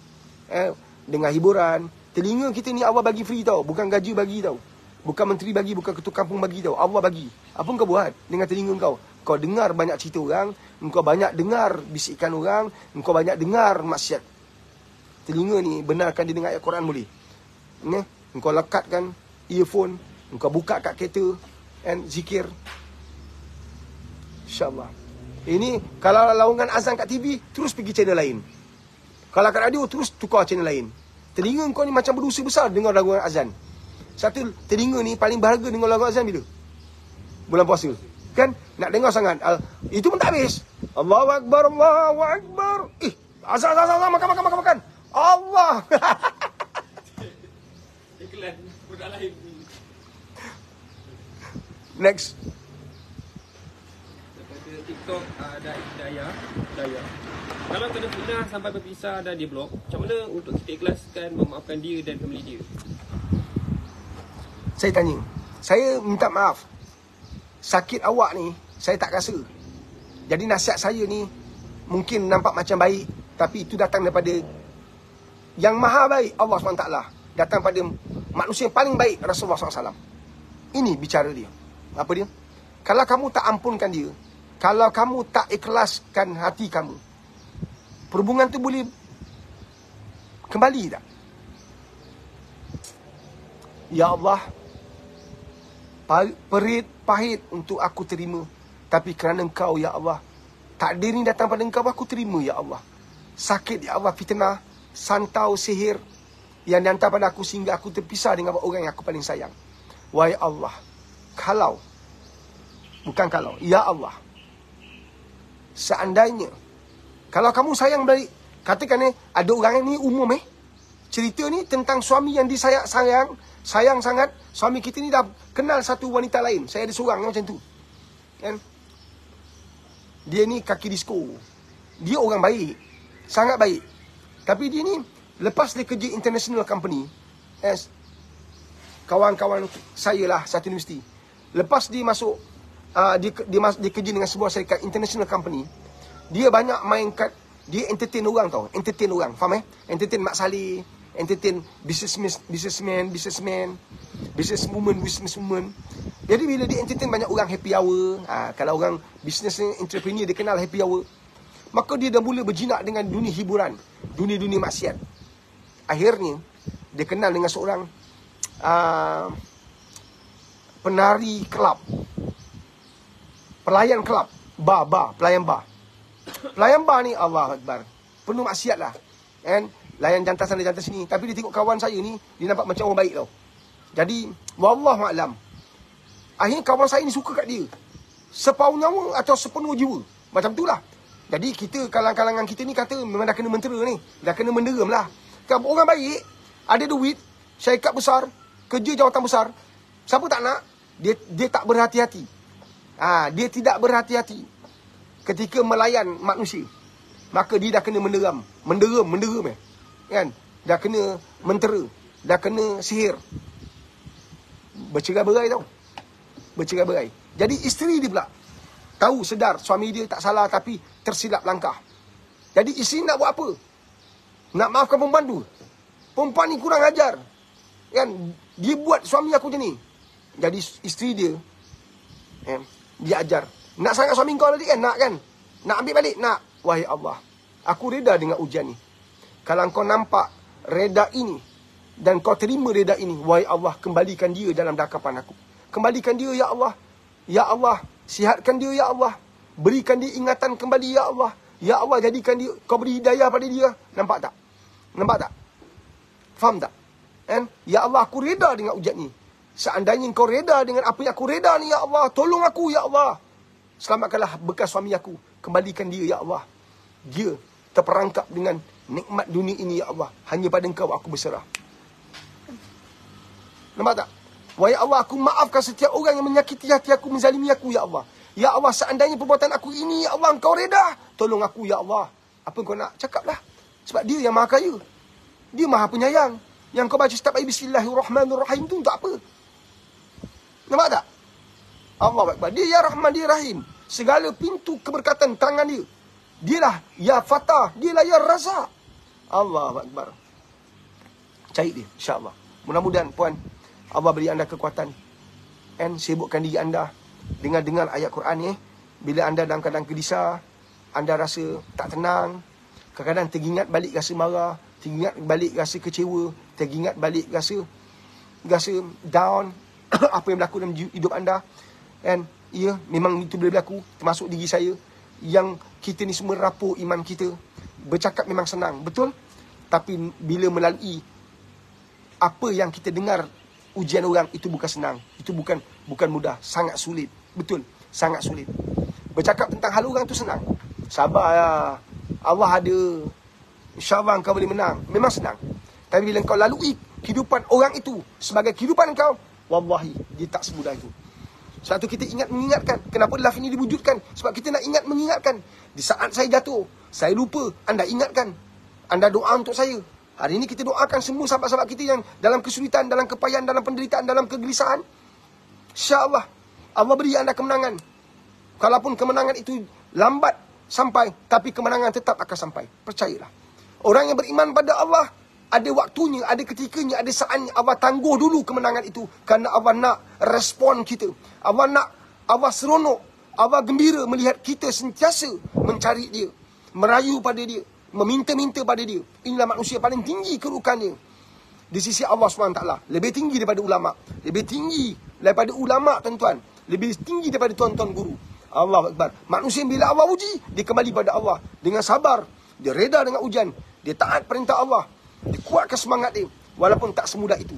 Dengan hiburan, telinga kita ni Allah bagi free tau, bukan gaji bagi tau, bukan menteri bagi, bukan ketua kampung bagi tau, Allah bagi. Apa kau buat dengan telinga kau? Kau dengar banyak cerita orang, engkau banyak dengar bisikan orang, engkau banyak dengar maksiat. Telinga ni benarkan dia dengar ayat Quran boleh. Engkau lekatkan earphone, engkau buka kat kereta and zikir. InsyaAllah. Ini kalau laungan azan kat TV, terus pergi channel lain. Kalau kat radio, terus tukar channel lain. Telinga kau ni macam berdosa besar dengar laungan azan. Satu, telinga ni paling berharga dengar laungan azan bila? Bulan puasa. Kan? Nak dengar sangat. Itu pun tak habis. Allahu Akbar, Allahu Akbar. Azan, makan. Allah. Iklan budak lain. Next. Daripada TikTok ada Daya. Kalau kena fitnah sampai berpisah dan dia blok, macam mana untuk kita ikhlaskan memaafkan dia dan family dia? Saya tanya. Saya minta maaf. Sakit awak ni saya tak rasa. Jadi nasihat saya ni mungkin nampak macam baik, tapi itu datang daripada yang maha baik, Allah SWT. Datang pada manusia yang paling baik, Rasulullah SAW. Ini bicara dia. Apa dia? Kalau kamu tak ampunkan dia, kalau kamu tak ikhlaskan hati kamu, perhubungan tu boleh kembali tak? Ya Allah, perit, pahit untuk aku terima, tapi kerana Engkau ya Allah, takdir ni datang pada Engkau, aku terima ya Allah. Sakit ya Allah, fitnah, santau, sihir, yang dihantar pada aku sehingga aku terpisah dengan orang yang aku paling sayang. Wahai Allah, ya Allah, seandainya kalau kamu sayang balik, katakan ada orang ni umum cerita ni tentang suami yang sayang sangat. Suami kita ni dah kenal satu wanita lain. Saya ada seorang macam tu, kan? Dia ni kaki disko. Dia orang baik, sangat baik. Tapi dia ni lepas dia kerja international company, kawan-kawan saya lah satu universiti. Lepas dia masuk, dia kerja dengan sebuah syarikat international company. Dia banyak main kad, dia entertain orang tau. Entertain orang, faham Entertain Mak Saleh, entertain businesswoman. Jadi bila dia entertain banyak orang happy hour, kalau orang business entrepreneur dia kenal happy hour, maka dia dah mula berjinak dengan dunia hiburan, dunia maksiat. Akhirnya dia kenal dengan seorang penari kelab, pelayan kelab, pelayan bar ni, Allah Akbar, penuh maksiat lah, kan? Layan jantan sana jantan sini. Tapi dia tengok kawan saya ni, dia nampak macam orang baik tau. Jadi wallahualam, akhirnya kawan saya ni suka kat dia separuh nyawa atau sepenuh jiwa, macam tu lah. Jadi kita, kalangan kita ni kata memang dah kena mentera ni, dah kena menderam lah. Orang baik, ada duit, syarikat besar, kerja jawatan besar, siapa tak nak? Dia tak berhati-hati. Dia tidak berhati-hati ketika melayan manusia, maka dia dah kena menderam kan? Dah kena mentera, dah kena sihir, bercerai-berai tau, bercerai-berai. Jadi isteri dia pula tahu, sedar suami dia tak salah tapi tersilap langkah. Jadi isteri nak buat apa? Nak maafkan perempuan tu. Perempuan ni kurang ajar, kan? Dia buat suami aku macam ni. Jadi isteri dia, dia ajar. Nak sangat suami kau tadi kan? Nak kan? Nak ambil balik? Nak. Wahai Allah, aku reda dengan ujian ni. Kalau kau nampak reda ini dan kau terima reda ini, wahai Allah, kembalikan dia dalam dakapan aku. Kembalikan dia, ya Allah. Ya Allah, sihatkan dia, ya Allah. Berikan dia ingatan kembali, ya Allah. Ya Allah, jadikan dia, kau beri hidayah pada dia. Nampak tak? Faham tak? Ya Allah, aku reda dengan ujian ni. Seandainya kau reda dengan apa yang aku reda ni, ya Allah, tolong aku, ya Allah. Selamatkanlah bekas suami aku. Kembalikan dia, ya Allah. Dia terperangkap dengan nikmat dunia ini, ya Allah. Hanya pada Engkau aku berserah. Nampak tak? Wahai Allah, aku maafkan setiap orang yang menyakiti hati aku, menzalimi aku, ya Allah. Ya Allah, seandainya perbuatan aku ini, ya Allah, Engkau reda, tolong aku, ya Allah. Apa kau nak? Cakaplah. Sebab dia yang maha kaya, dia maha penyayang. Yang kau baca setiap ayat Bismillahirrahmanirrahim tu untuk apa? Nampak tak? Allah Akbar. Dia ya Rahman, dia Rahim. Segala pintu keberkatan tangan dia. Dialah ya Fatah, dialah ya Razak. Allah Akbar. Cari dia, insya-Allah. Mudah-mudahan puan, Allah beri anda kekuatan, sibukkan diri anda dengan dengar ayat Quran ni. Bila anda dalam keadaan gelisah, anda rasa tak tenang, kadang-kadang teringat balik rasa marah, teringat balik rasa kecewa, teringat balik rasa down, apa yang berlaku dalam hidup anda. Ya, memang itu boleh berlaku, termasuk diri saya. Yang kita ni semua rapuh iman kita. Bercakap memang senang, betul? Tapi bila melalui apa yang kita dengar, ujian orang, itu bukan senang. Itu bukan mudah, sangat sulit. Betul, sangat sulit. Bercakap tentang hal orang tu senang. Sabar ya, Allah ada, InsyaAllah kau boleh menang. Memang senang. Tapi bila kau lalui kehidupan orang itu sebagai kehidupan kau, wallahi, dia tak semudah itu. Sebab tu kita mengingatkan. Kenapa laf ini diwujudkan? Sebab kita nak ingat mengingatkan. Di saat saya jatuh, saya lupa, anda ingatkan. Anda doa untuk saya. Hari ini kita doakan semua sahabat-sahabat kita yang dalam kesulitan, dalam kepayahan, dalam penderitaan, dalam kegelisahan. InsyaAllah, Allah beri anda kemenangan. Kalaupun kemenangan itu lambat sampai, tapi kemenangan tetap akan sampai. Percayalah. Orang yang beriman pada Allah, ada waktunya, ada ketikanya, ada saatnya Allah tangguh dulu kemenangan itu. Kerana Allah nak respon kita. Allah seronok, Allah gembira melihat kita sentiasa mencari dia, merayu pada dia, meminta-minta pada dia. Inilah manusia paling tinggi kedudukannya di sisi Allah SWT. Lebih tinggi daripada ulama. Lebih tinggi daripada ulama, tuan-tuan. Lebih tinggi daripada tuan-tuan guru. Allah Akbar. Manusia bila Allah uji, dia kembali pada Allah dengan sabar. Dia reda dengan ujian. Dia taat perintah Allah. Dia kuatkan semangat dia. Walaupun tak semudah itu.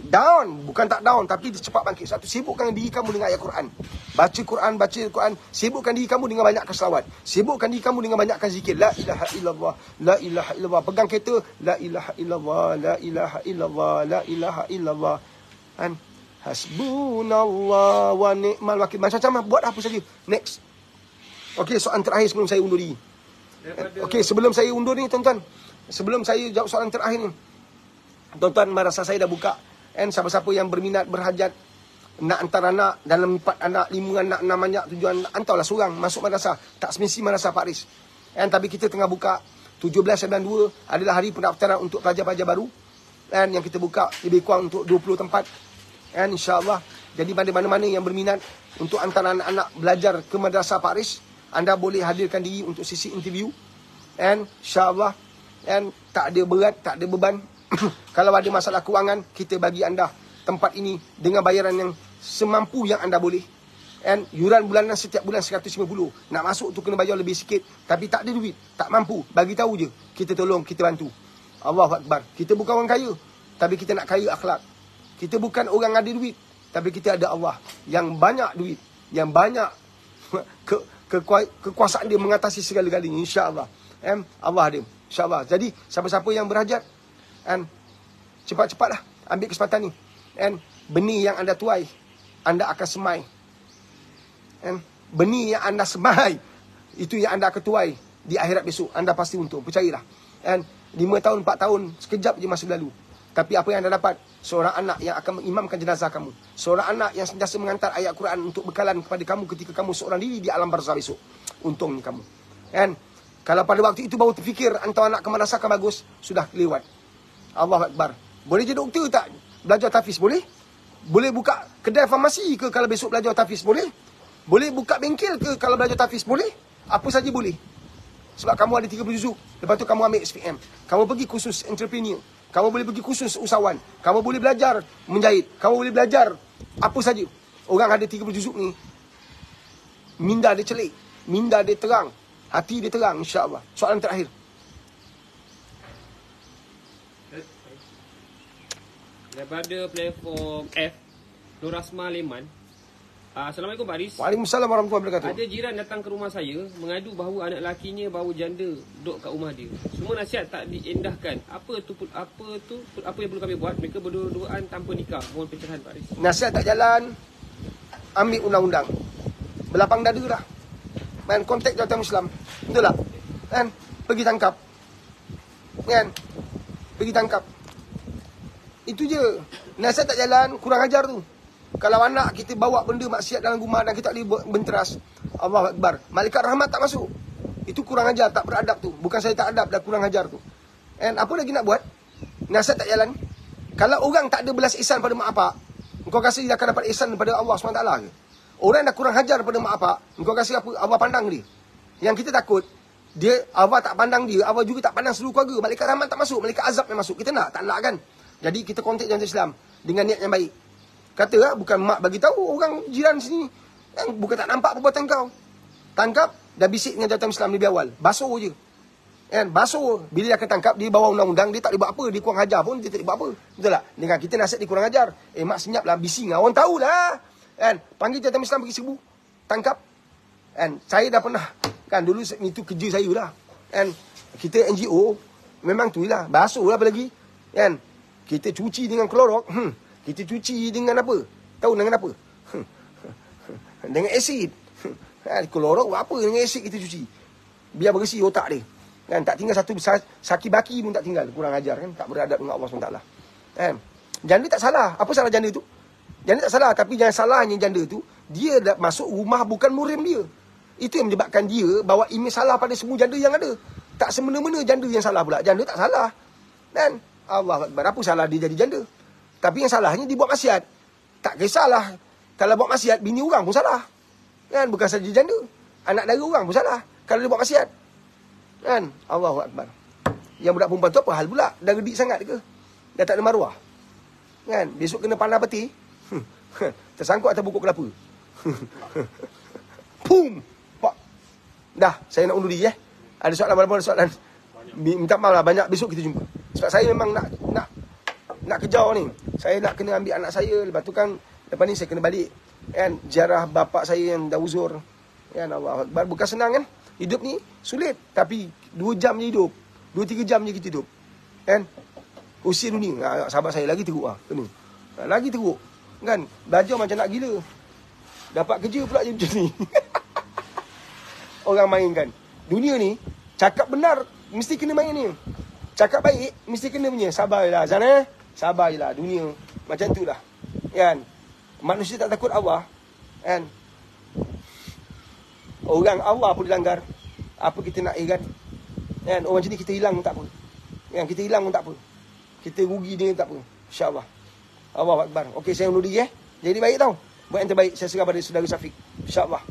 Down, bukan tak down, tapi cepat bangkit. Satu, sibukkan diri kamu dengan ayat Quran. Baca Quran. Sibukkan diri kamu dengan banyakkan selawat. Sibukkan diri kamu dengan banyakkan zikir. La ilaha illallah, la ilaha illallah. Pegang kereta, la ilaha illallah, la ilaha illallah, la ilaha illallah. Kan? Hasbunallah wa ni'mal wakil. Macam-macam, buat apa saja. Next. Okey, soalan terakhir sebelum saya undur diri. Okey, sebelum saya undur ni, tuan-tuan. Sebelum saya jawab soalan terakhir ni. Tuan-tuan, madrasah saya dah buka. And siapa-siapa yang berminat, berhajat, nak hantar anak, dalam 4 anak, 5 anak, 6 anak, 7 anak, hantarlah seorang masuk madrasah. Tak semesti madrasah Pak Riz. And tapi kita tengah buka 1792 adalah hari pendaftaran untuk pelajar-pelajar baru. And yang kita buka lebih kurang untuk 20 tempat. And insyaAllah, jadi mana-mana yang berminat untuk hantar anak-anak belajar ke madrasah Pak Riz, anda boleh hadirkan diri untuk sesi interview. And insyaAllah, and tak ada berat, tak ada beban. Kalau ada masalah kewangan, kita bagi anda tempat ini dengan bayaran yang semampu yang anda boleh. And yuran bulanan setiap bulan 150. Nak masuk tu kena bayar lebih sikit. Tapi tak ada duit, tak mampu, bagi tahu je. Kita tolong, kita bantu. Allahu Akbar. Kita bukan orang kaya, tapi kita nak kaya akhlak. Kita bukan orang ada duit, tapi kita ada Allah yang banyak duit, yang banyak kekuasaan dia mengatasi segala-galanya, insya-Allah. Allah ada, insya-Allah. Jadi siapa-siapa yang berhajat, cepat-cepatlah ambil kesempatan ni. Benih yang anda tuai, anda akan semai. Benih yang anda semai, itu yang anda akan tuai di akhirat besok. Anda pasti untung, percayalah. 5 tahun, 4 tahun, sekejap je masa berlalu. Tapi apa yang anda dapat? Seorang anak yang akan mengimamkan jenazah kamu. Seorang anak yang sentiasa mengantar ayat Quran untuk bekalan kepada kamu ketika kamu seorang diri di alam barzah besok. Untungnya kamu. Kalau pada waktu itu baru terfikir hantar anak ke madrasah kan bagus, sudah lewat. Allahu Akbar. Boleh jadi doktor tak? Belajar tahfiz boleh? Boleh buka kedai farmasi ke kalau besok belajar tahfiz boleh? Boleh buka bengkel ke kalau belajar tahfiz boleh? Apa saja boleh. Sebab kamu ada 30 juzuk. Lepas tu kamu ambil SPM. Kamu pergi kursus entrepreneur. Kamu boleh pergi kursus usahawan. Kamu boleh belajar menjahit. Kamu boleh belajar apa saja. Orang ada 30 juzuk ni, minda dia celik, minda dia terang, hati dia terang, insya-Allah. Soalan terakhir. Daripada platform F, Nur Asma Leman. Assalamualaikum Pak Riz. Waalaikumsalam warahmatullahi wabarakatuh. Ada jiran datang ke rumah saya mengadu bahawa anak lakinya bawa janda duduk kat rumah dia. Semua nasihat tak diendahkan. Apa yang perlu kami buat? Mereka berdua-duaan tanpa nikah. Mohon pencerahan Pak Riz. Nasihat tak jalan, ambil undang-undang. Berlapang dada lah. Man, kontak Jawatan Islam. Betul tak? Kan? Pergi tangkap. Kan? Pergi tangkap. Itu je. Nasihat tak jalan, kurang ajar tu. Kalau anak kita bawa benda maksiat dalam rumah dan kita tak boleh benteras, Allahu Akbar, malaikat rahmat tak masuk. Itu kurang ajar, tak beradab tu. Bukan saya tak adab, dah kurang ajar tu. Apa lagi nak buat? Nasihat tak jalan. Kalau orang tak ada belas ihsan pada mak bapak, engkau rasa dia akan dapat ihsan daripada Allah SWT ke? Orang dah kurang ajar pada mak bapak, engkau rasa apa? Allah pandang dia. Yang kita takut, dia Allah tak pandang dia, Allah juga tak pandang seluruh keluarga. Malaikat rahmat tak masuk, malaikat azab yang masuk. Kita nak? Tak nak kan? Jadi kita kontak Jawatan Islam dengan niat yang baik. Kata lah, bukan mak bagi tahu orang jiran sini yang bukan tak nampak perbuatan kau. Tangkap, dah bisik dengan Jawatan Islam lebih awal. Basuh je. Basuh. Bila dia akan tangkap, dia bawa undang-undang, dia tak boleh buat apa. Dia kurang ajar pun, dia tak boleh buat apa. Betul tak? Dengan kita nasihat dia kurang ajar. Mak senyap lah, bising lah. Orang tahulah. Panggil Jawatan Islam pergi serbu. Tangkap. Saya dah pernah. Kan dulu itu kerja saya lah. Kita NGO, memang tu lah. Basuh lah apa lagi. Kita cuci dengan klorok. Kita cuci dengan apa? Tahu dengan apa? Dengan asid. Klorok buat apa dengan asid kita cuci? Biar bersih otak dia. Tak tinggal satu saki baki pun tak tinggal. Kurang ajar kan? Tak beradab dengan Allah SWT. Janda tak salah. Apa salah janda tu? Janda tak salah. Tapi jangan salahnya janda tu, dia dah masuk rumah bukan murim dia. Itu yang menyebabkan dia bawa imej salah pada semua janda yang ada. Tak semena-mena janda yang salah pula. Janda tak salah. Allah Akbar. Apa salah dia jadi janda? Tapi yang salahnya dia buat maksiat. Tak kisahlah. Kalau buat maksiat, bini orang pun salah. Bukan saja janda. Anak dara orang pun salah. Kalau dia buat maksiat. Allahu Akbar. Yang budak perempuan tu apa hal pula? Dah gedik sangat ke? Dah tak ada maruah. Besok kena pandang peti. Tersangkut atas pokok kelapa. Pum. Pak. Dah, saya nak undur diri Ada soalan, ada soalan. Minta maaf lah, banyak besok kita jumpa. Sebab saya memang nak nak kejar ni. Saya nak kena ambil anak saya. Lepas tu kan, lepas ni saya kena balik. Kan, ziarah bapak saya yang dah uzur. Kan, Allah Akbar. Bukan senang kan. Hidup ni sulit. Tapi 2 jam je hidup. 2-3 jam je kita hidup. Kan. Usia dunia. Sahabat saya lagi teruk lah. Kena. Lagi teruk. Kan. Belajar macam nak gila. Dapat kerja pula je macam ni. Orang main kan. Dunia ni, cakap benar, mesti kena main ni. Cakap baik, mesti kena punya. Sabar je lah Azan Sabar je lah. Dunia macam tu lah. Kan. Manusia tak takut Allah. Kan. Orang Allah pun dilanggar. Apa kita nak kan. Kan. Orang macam ni kita hilang tak apa. Kan. Kita hilang pun tak apa. Kita rugi dia tak apa. InsyaAllah. Allah Akbar. Okey, saya undur diri Jadi baik tau. Buat yang terbaik. Saya serah pada saudara Syafiq. InsyaAllah.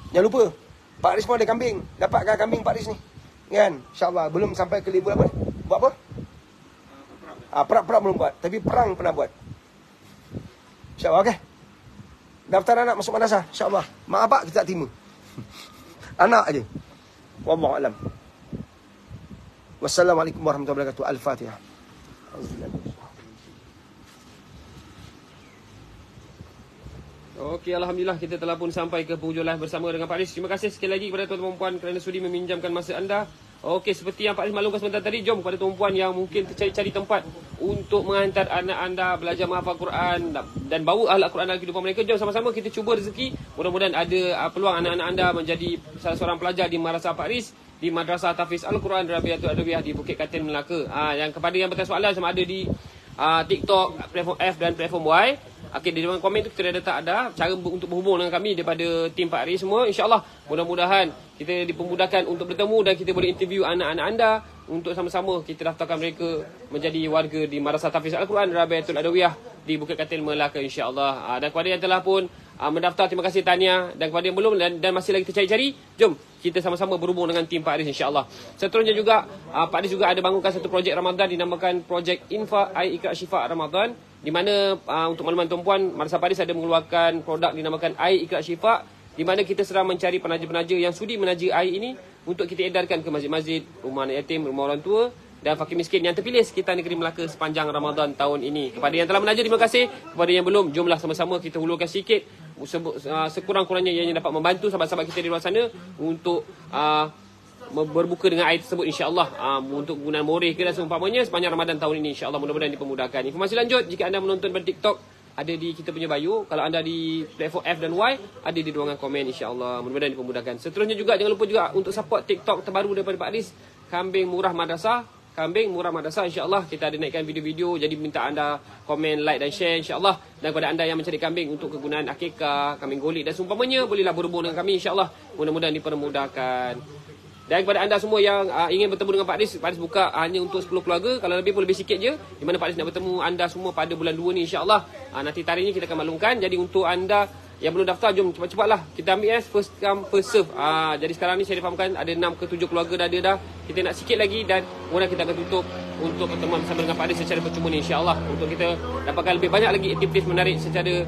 Jangan lupa. Pak Aris pun ada kambing. Dapatkan kambing Pak Aris ni. Kan. InsyaAllah. Belum sampai ke level apa? Buat apa? Perap-perap belum buat. Tapi perang pernah buat. InsyaAllah. Okay. Daftar anak masuk madrasah. InsyaAllah. Mak abang kita tak terima. Anak aja. Wallahualam. Wassalamualaikum warahmatullahi wabarakatuh. Al-Fatihah. Okey, Alhamdulillah kita telah pun sampai ke penghujung live bersama dengan Pak Aris. Terima kasih sekali lagi kepada tuan-tuan dan puan kerana sudi meminjamkan masa anda. Okey, seperti yang Pak Aris maklumkan sebentar tadi, jom kepada tuan-tuan puan yang mungkin tercari-cari tempat untuk menghantar anak anda belajar menghafal Quran dan bawa akhlak Quran dalam kehidupan mereka. Jom sama-sama kita cuba rezeki. Mudah-mudahan ada peluang anak-anak anda menjadi salah seorang pelajar di Madrasah Pak Aris, di Madrasah Tahfiz Al-Quran Rabiatul Adawiyah di Bukit Katin, Melaka. Yang kepada yang bertanya soalan sama ada di TikTok, platform F dan platform Y. Okey, di dalam komen tu kita dah letak ada cara untuk berhubung dengan kami daripada tim Pak Aris semua. InsyaAllah mudah-mudahan kita dipermudahkan untuk bertemu dan kita boleh interview anak-anak anda untuk sama-sama kita daftarkan mereka menjadi warga di Madrasah Tahfiz Al-Quran Rabiatul Adawiyah di Bukit Katil, Melaka, insya-Allah. Dan kepada yang telah pun mendaftar, terima kasih tahniah. Dan kepada yang belum dan masih lagi tercari-cari, jom kita sama-sama berhubung dengan tim Pak Aris, insya-Allah. Seterusnya juga Pak Aris juga ada bangunkan satu projek Ramadan dinamakan Projek Infak Air Iqra' Syifa Ramadan, di mana untuk makluman tuan-puan, Madrasah Pak Aris ada mengeluarkan produk dinamakan Air Iqra' Syifa, di mana kita sedang mencari penaja-penaja yang sudi menaja air ini untuk kita edarkan ke masjid-masjid, rumah anak yatim, rumah orang tua dan fakir miskin yang terpilih sekitar negeri Melaka sepanjang Ramadan tahun ini. Kepada yang telah menaja, terima kasih. Kepada yang belum, jomlah sama-sama kita hulurkan sikit sekurang-kurangnya yang dapat membantu sahabat-sahabat kita di luar sana untuk berbuka dengan air tersebut, insya-Allah, untuk penggunaan moreh ke dan seumpamanya sepanjang Ramadan tahun ini, insya-Allah. Mudah-mudahan dipermudahkan. Informasi lanjut jika anda menonton pada TikTok ada di kita punya bio. Kalau anda di platform F dan Y ada di ruangan komen, insya-Allah. Mudah-mudahan dipermudahkan. Seterusnya juga jangan lupa juga untuk support TikTok terbaru daripada Pak Aris, Kambing Murah Madrasah. Kambing Murah Madrasah, insya-Allah kita ada naikkan video-video, jadi minta anda komen, like dan share, insya-Allah. Dan kepada anda yang mencari kambing untuk kegunaan akikah, kambing golek dan seumpamanya, bolehlah berhubung dengan kami, insya-Allah. Mudah-mudahan dipermudahkan. Dan kepada anda semua yang ingin bertemu dengan Pak Aris buka hanya untuk 10 keluarga. Kalau lebih pun lebih sikit je. Di mana Pak Aris nak bertemu anda semua pada bulan 2 ni, insya-Allah. Nanti tarikhnya kita akan maklumkan. Jadi untuk anda yang belum daftar, jom cepat-cepatlah. Kita ambil first come first serve. Jadi sekarang ni saya difahamkan ada 6 ke 7 keluarga dah ada dah. Kita nak sikit lagi dan kemudian kita akan tutup untuk pertemuan bersama dengan Pak Aris secara percuma ni, insya-Allah. Untuk kita dapatkan lebih banyak lagi aktiviti menarik secara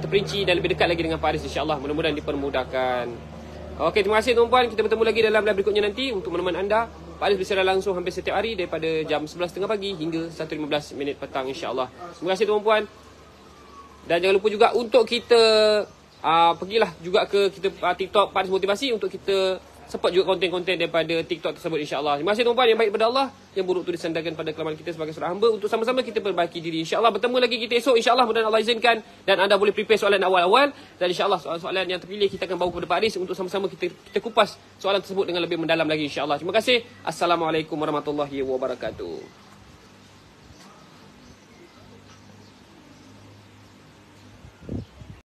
terperinci dan lebih dekat lagi dengan Pak Aris, insya-Allah. Mudah-mudahan dipermudahkan. Okey, terima kasih tuan-puan. Kita bertemu lagi dalam live berikutnya nanti untuk menemani anda. Pak Aris bersiaran langsung hampir setiap hari daripada jam 11.30 pagi hingga 1.15 petang, insya-Allah. Terima kasih tuan-puan. Dan jangan lupa juga untuk kita pergilah juga ke kita TikTok Pak Aris Motivasi untuk kita support juga konten-konten daripada TikTok tersebut, insya-Allah. Terima kasih tuan-puan. Yang baik pada Allah, yang buruk itu disandarkan pada kelemahan kita sebagai seorang hamba untuk sama-sama kita perbaiki diri, insya-Allah. Bertemu lagi kita esok, insya-Allah, mudah-mudahan Allah izinkan dan anda boleh prepare soalan awal-awal dan insya-Allah soalan-soalan yang terpilih kita akan bawa kepada Pak Aris untuk sama-sama kita kupas soalan tersebut dengan lebih mendalam lagi, insya-Allah. Terima kasih. Assalamualaikum warahmatullahi wabarakatuh.